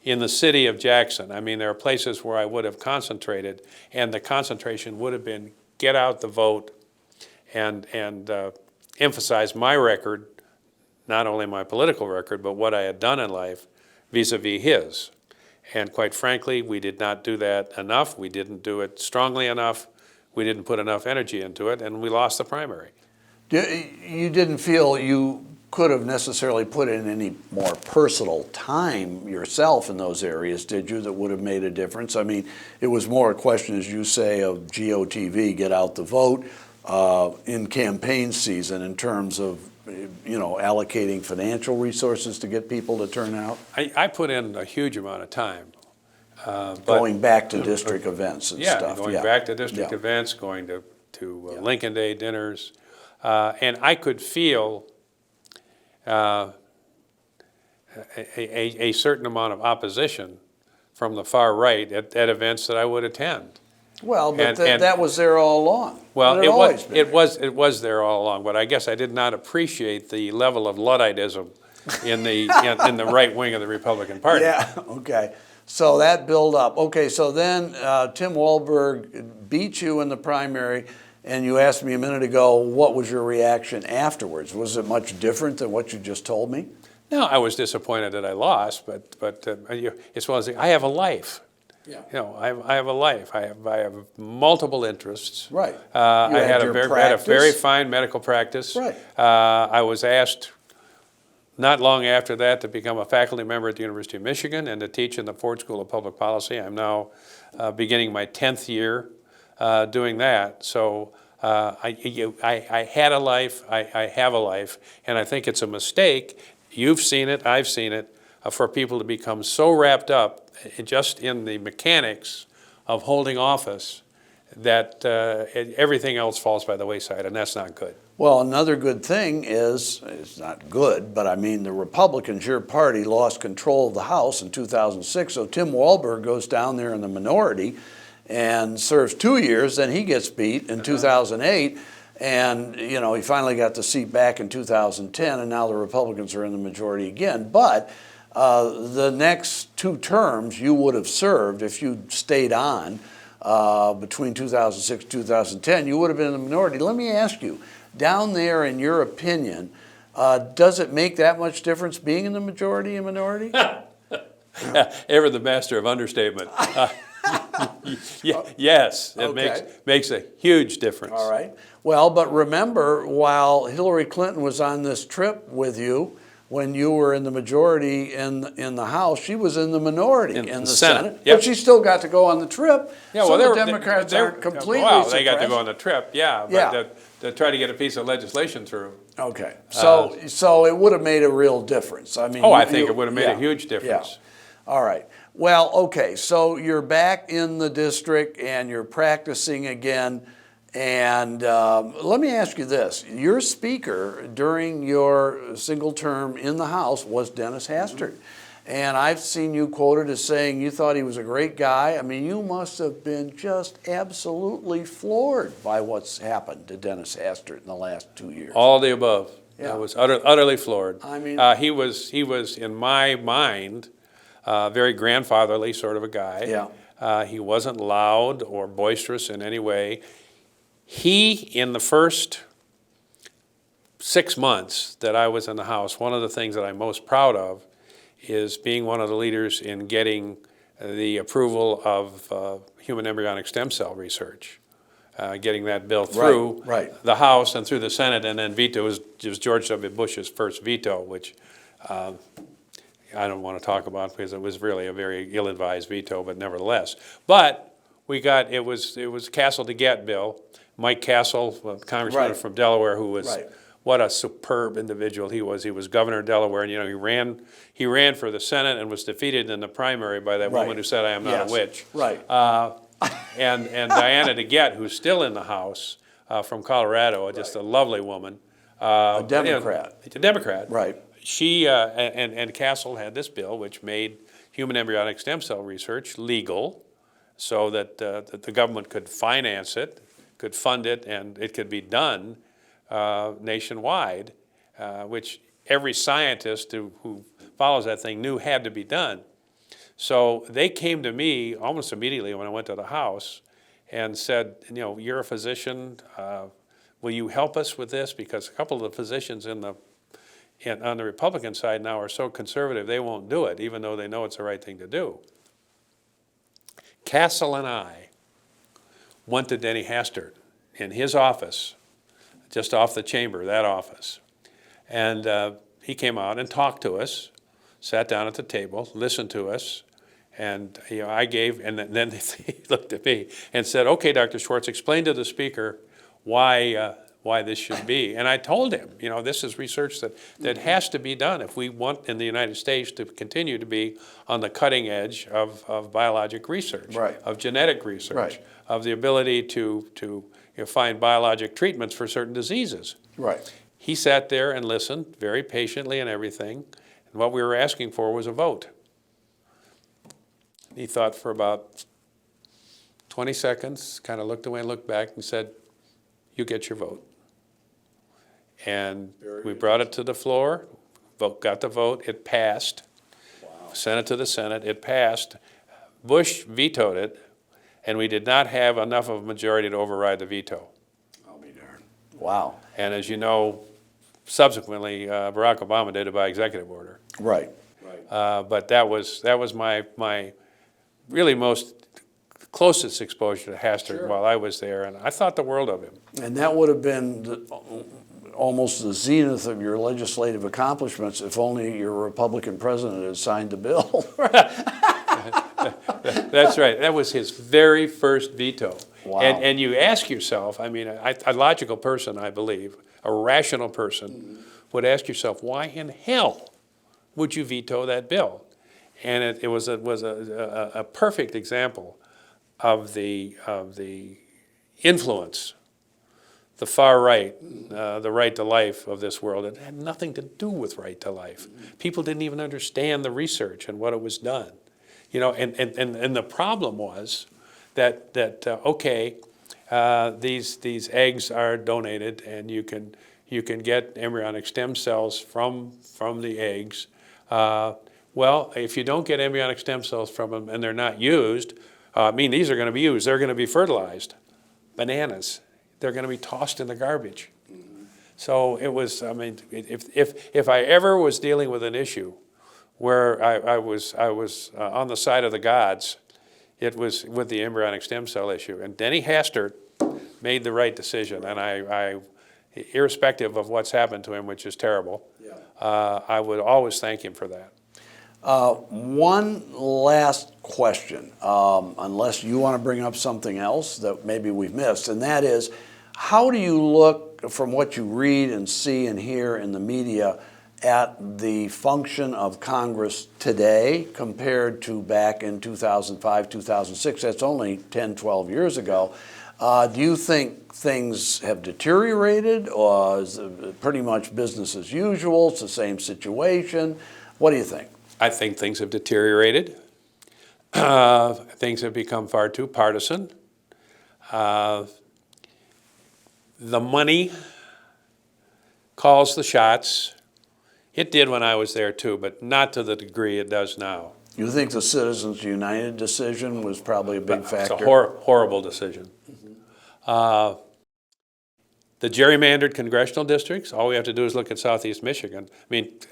In the city of Jackson, I mean, there are places where I would have concentrated, and the concentration would have been get out the vote and emphasize my record, not only my political record, but what I had done in life vis-a-vis his. And quite frankly, we did not do that enough. We didn't do it strongly enough. We didn't put enough energy into it, and we lost the primary. You didn't feel you could have necessarily put in any more personal time yourself in those areas, did you, that would have made a difference? I mean, it was more a question, as you say, of GOTV, get out the vote, in campaign season in terms of, allocating financial resources to get people to turn out? I put in a huge amount of time. Going back to district events and stuff. Going back to district events, going to Lincoln Day dinners. And I could feel a certain amount of opposition from the far right at events that I would attend. Well, but that was there all along. Well, it was there all along, but I guess I did not appreciate the level of Ludditism in the right wing of the Republican Party. Yeah, okay. So that built up. Okay, so then Tim Wahlberg beat you in the primary, and you asked me a minute ago, what was your reaction afterwards? Was it much different than what you just told me? No, I was disappointed that I lost, but it's one of the, I have a life. Yeah. I have a life. I have multiple interests. Right. I had a very fine medical practice. Right. I was asked not long after that to become a faculty member at the University of Michigan and to teach in the Ford School of Public Policy. I'm now beginning my 10th year doing that. So I had a life, I have a life, and I think it's a mistake. You've seen it, I've seen it, for people to become so wrapped up just in the mechanics of holding office that everything else falls by the wayside, and that's not good. Well, another good thing is, it's not good, but I mean the Republicans, your party, lost control of the House in 2006, so Tim Wahlberg goes down there in the minority and serves 2 years, then he gets beat in 2008, and he finally got the seat back in 2010, and now the Republicans are in the majority again. But the next 2 terms you would have served if you stayed on between 2006 and 2010, you would have been in the minority. Let me ask you, down there, in your opinion, does it make that much difference being in the majority and minority? Ever the master of understatement. Yes, it makes a huge difference. All right. Well, but remember, while Hillary Clinton was on this trip with you, when you were in the majority in the House, she was in the minority in the Senate. Yep. But she still got to go on the trip. Yeah, well, the Democrats aren't completely suppressed. They got to go on the trip, but to try to get a piece of legislation through. Okay, so it would have made a real difference. I mean, I think it would have made a huge difference. Yeah. All right. Well, okay, so you're back in the district and you're practicing again. And let me ask you this. Your speaker during your single term in the House was Dennis Hastert. And I've seen you quoted as saying you thought he was a great guy. I mean, you must have been just absolutely floored by what's happened to Dennis Hastert in the last 2 years. All of the above. Yeah. I was utterly floored. I mean, he was, in my mind, very grandfatherly sort of a guy. Yeah. He wasn't loud or boisterous in any way. He, in the first 6 months that I was in the House, one of the things that I'm most proud of is being one of the leaders in getting the approval of human embryonic stem cell research, getting that bill through the House and through the Senate, and then veto. It was George W. Bush's first veto, which I don't want to talk about because it was really a very ill-advised veto, but nevertheless. But we got, it was Castle to get bill. Mike Castle, a congressman from Delaware, who was what a superb individual he was. He was governor of Delaware, and he ran for the Senate and was defeated in the primary by that woman who said, "I am not a witch." Right. And Diana DeGette, who's still in the House from Colorado, just a lovely woman. A Democrat. A Democrat. Right. She and Castle had this bill which made human embryonic stem cell research legal, so that the government could finance it, could fund it, and it could be done nationwide, which every scientist who follows that thing knew had to be done. So they came to me almost immediately when I went to the House and said, you're a physician, will you help us with this? Because a couple of the physicians on the Republican side now are so conservative they won't do it, even though they know it's the right thing to do. Castle and I went to Denny Hastert in his office, just off the chamber, that office, And he came out and talked to us, sat down at the table, listened to us, and I gave, and then he looked at me and said, "Okay, Dr. Schwartz, explain to the speaker why this should be." And I told him, this is research that has to be done if we want in the United States to continue to be on the cutting edge of biologic research, Right. of genetic research, Right. of the ability to find biologic treatments for certain diseases. Right. He sat there and listened very patiently and everything, and what we were asking for was a vote. He thought for about 20 seconds, kind of looked away and looked back and said, "You get your vote." And we brought it to the floor, got the vote, it passed. Wow. Sent it to the Senate, it passed. Bush vetoed it, and we did not have enough of a majority to override the veto. I'll be darned. Wow. And as you know, subsequently, Barack Obama did it by executive order. Right. But that was my really most closest exposure to Hastert Sure. while I was there, and I thought the world of him. And that would have been almost the zenith of your legislative accomplishments if only your Republican president had signed the bill. That's right. That was his very first veto. Wow. And you ask yourself, I mean, a logical person, I believe, a rational person, would ask yourself, why in hell would you veto that bill? And it was a perfect example of the influence, the far right, the right to life of this world. It had nothing to do with right to life. People didn't even understand the research and what it was done. And the problem was that these eggs are donated, and you can get embryonic stem cells from the eggs. Well, if you don't get embryonic stem cells from them and they're not used, these are going to be used. They're going to be fertilized. Bananas. They're going to be tossed in the garbage. So it was, if I ever was dealing with an issue where I was on the side of the gods, it was with the embryonic stem cell issue. And Denny Hastert made the right decision, and I irrespective of what's happened to him, which is terrible, I would always thank him for that. One last question, unless you want to bring up something else that maybe we've missed, and that is, how do you look from what you read and see and hear in the media at the function of Congress today compared to back in 2005, 2006? That's only 10, 12 years ago. Do you think things have deteriorated, or is it pretty much business as usual? It's the same situation. What do you think? I think things have deteriorated. Things have become far too partisan. The money calls the shots. It did when I was there too, but not to the degree it does now. You think the Citizens United decision was probably a big factor? It's a horrible decision. The gerrymandered congressional districts, all we have to do is look at Southeast Michigan.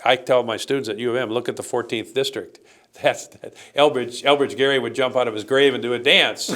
I tell my students at U of M, look at the 14th district. Elbridge Gerry would jump out of his grave and do a dance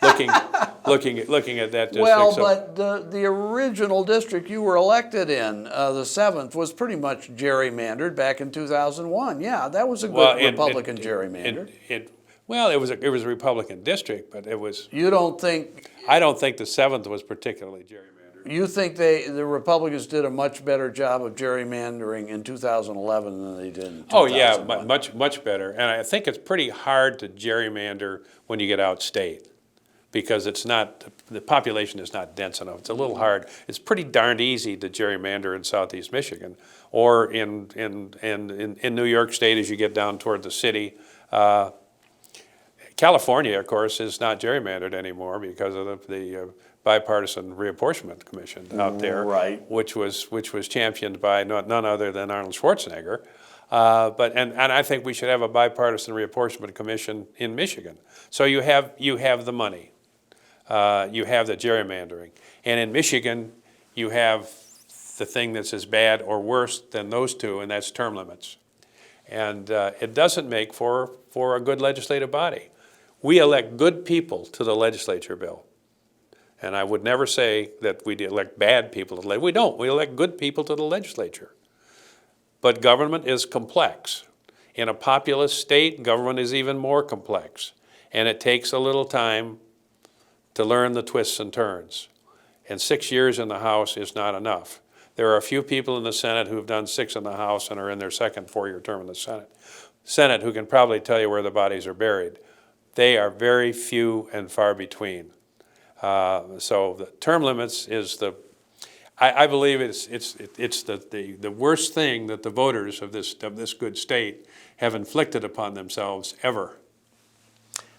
looking at that district. Well, but the original district you were elected in, the 7th, was pretty much gerrymandered back in 2001. Yeah, that was a good Republican gerrymander. It was a Republican district, but it was. You don't think? I don't think the 7th was particularly gerrymandered. You think the Republicans did a much better job of gerrymandering in 2011 than they did in 2001? Oh yeah, much better. And I think it's pretty hard to gerrymander when you get outstate, because it's not, the population is not dense enough. It's a little hard. It's pretty darned easy to gerrymander in Southeast Michigan, or in New York State as you get down toward the city. California, of course, is not gerrymandered anymore because of the bipartisan reapportionment commission out there, right? Which was championed by none other than Arnold Schwarzenegger. But I think we should have a bipartisan reapportionment commission in Michigan. So you have the money, you have the gerrymandering, and in Michigan you have the thing that's as bad or worse than those two, and that's term limits. And it doesn't make for a good legislative body. We elect good people to the legislature, Bill. And I would never say that we elect bad people to the legislature. We don't. We elect good people to the legislature. But government is complex. In a populous state, government is even more complex. And it takes a little time to learn the twists and turns. And 6 years in the House is not enough. There are a few people in the Senate who've done 6 in the House and are in their second 4-year term in the Senate who can probably tell you where the bodies are buried. They are very few and far between. So the term limits is I believe it's the worst thing that the voters of this good state have inflicted upon themselves ever.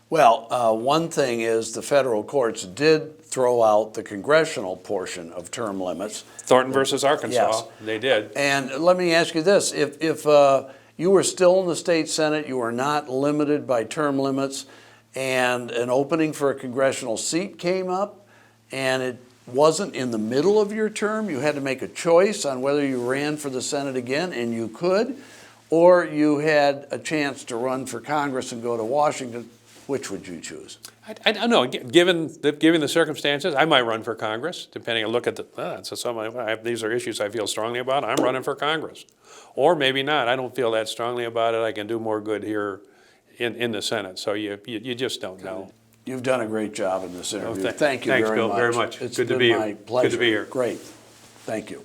Well, one thing is the federal courts did throw out the congressional portion of term limits. Thornton versus Arkansas, Yes. they did. And let me ask you this, if you were still in the state Senate, you were not limited by term limits, and an opening for a congressional seat came up, and it wasn't in the middle of your term, you had to make a choice on whether you ran for the Senate again, and you could, or you had a chance to run for Congress and go to Washington, which would you choose? I don't know. Given the circumstances, I might run for Congress, depending on look at these are issues I feel strongly about. I'm running for Congress, or maybe not. I don't feel that strongly about it. I can do more good here in the Senate. So you just don't know. You've done a great job in this interview. Oh, Thank you thanks, very Bill, much. very much. It's Good to been be here. my pleasure. Good to be here. Great. Thank you.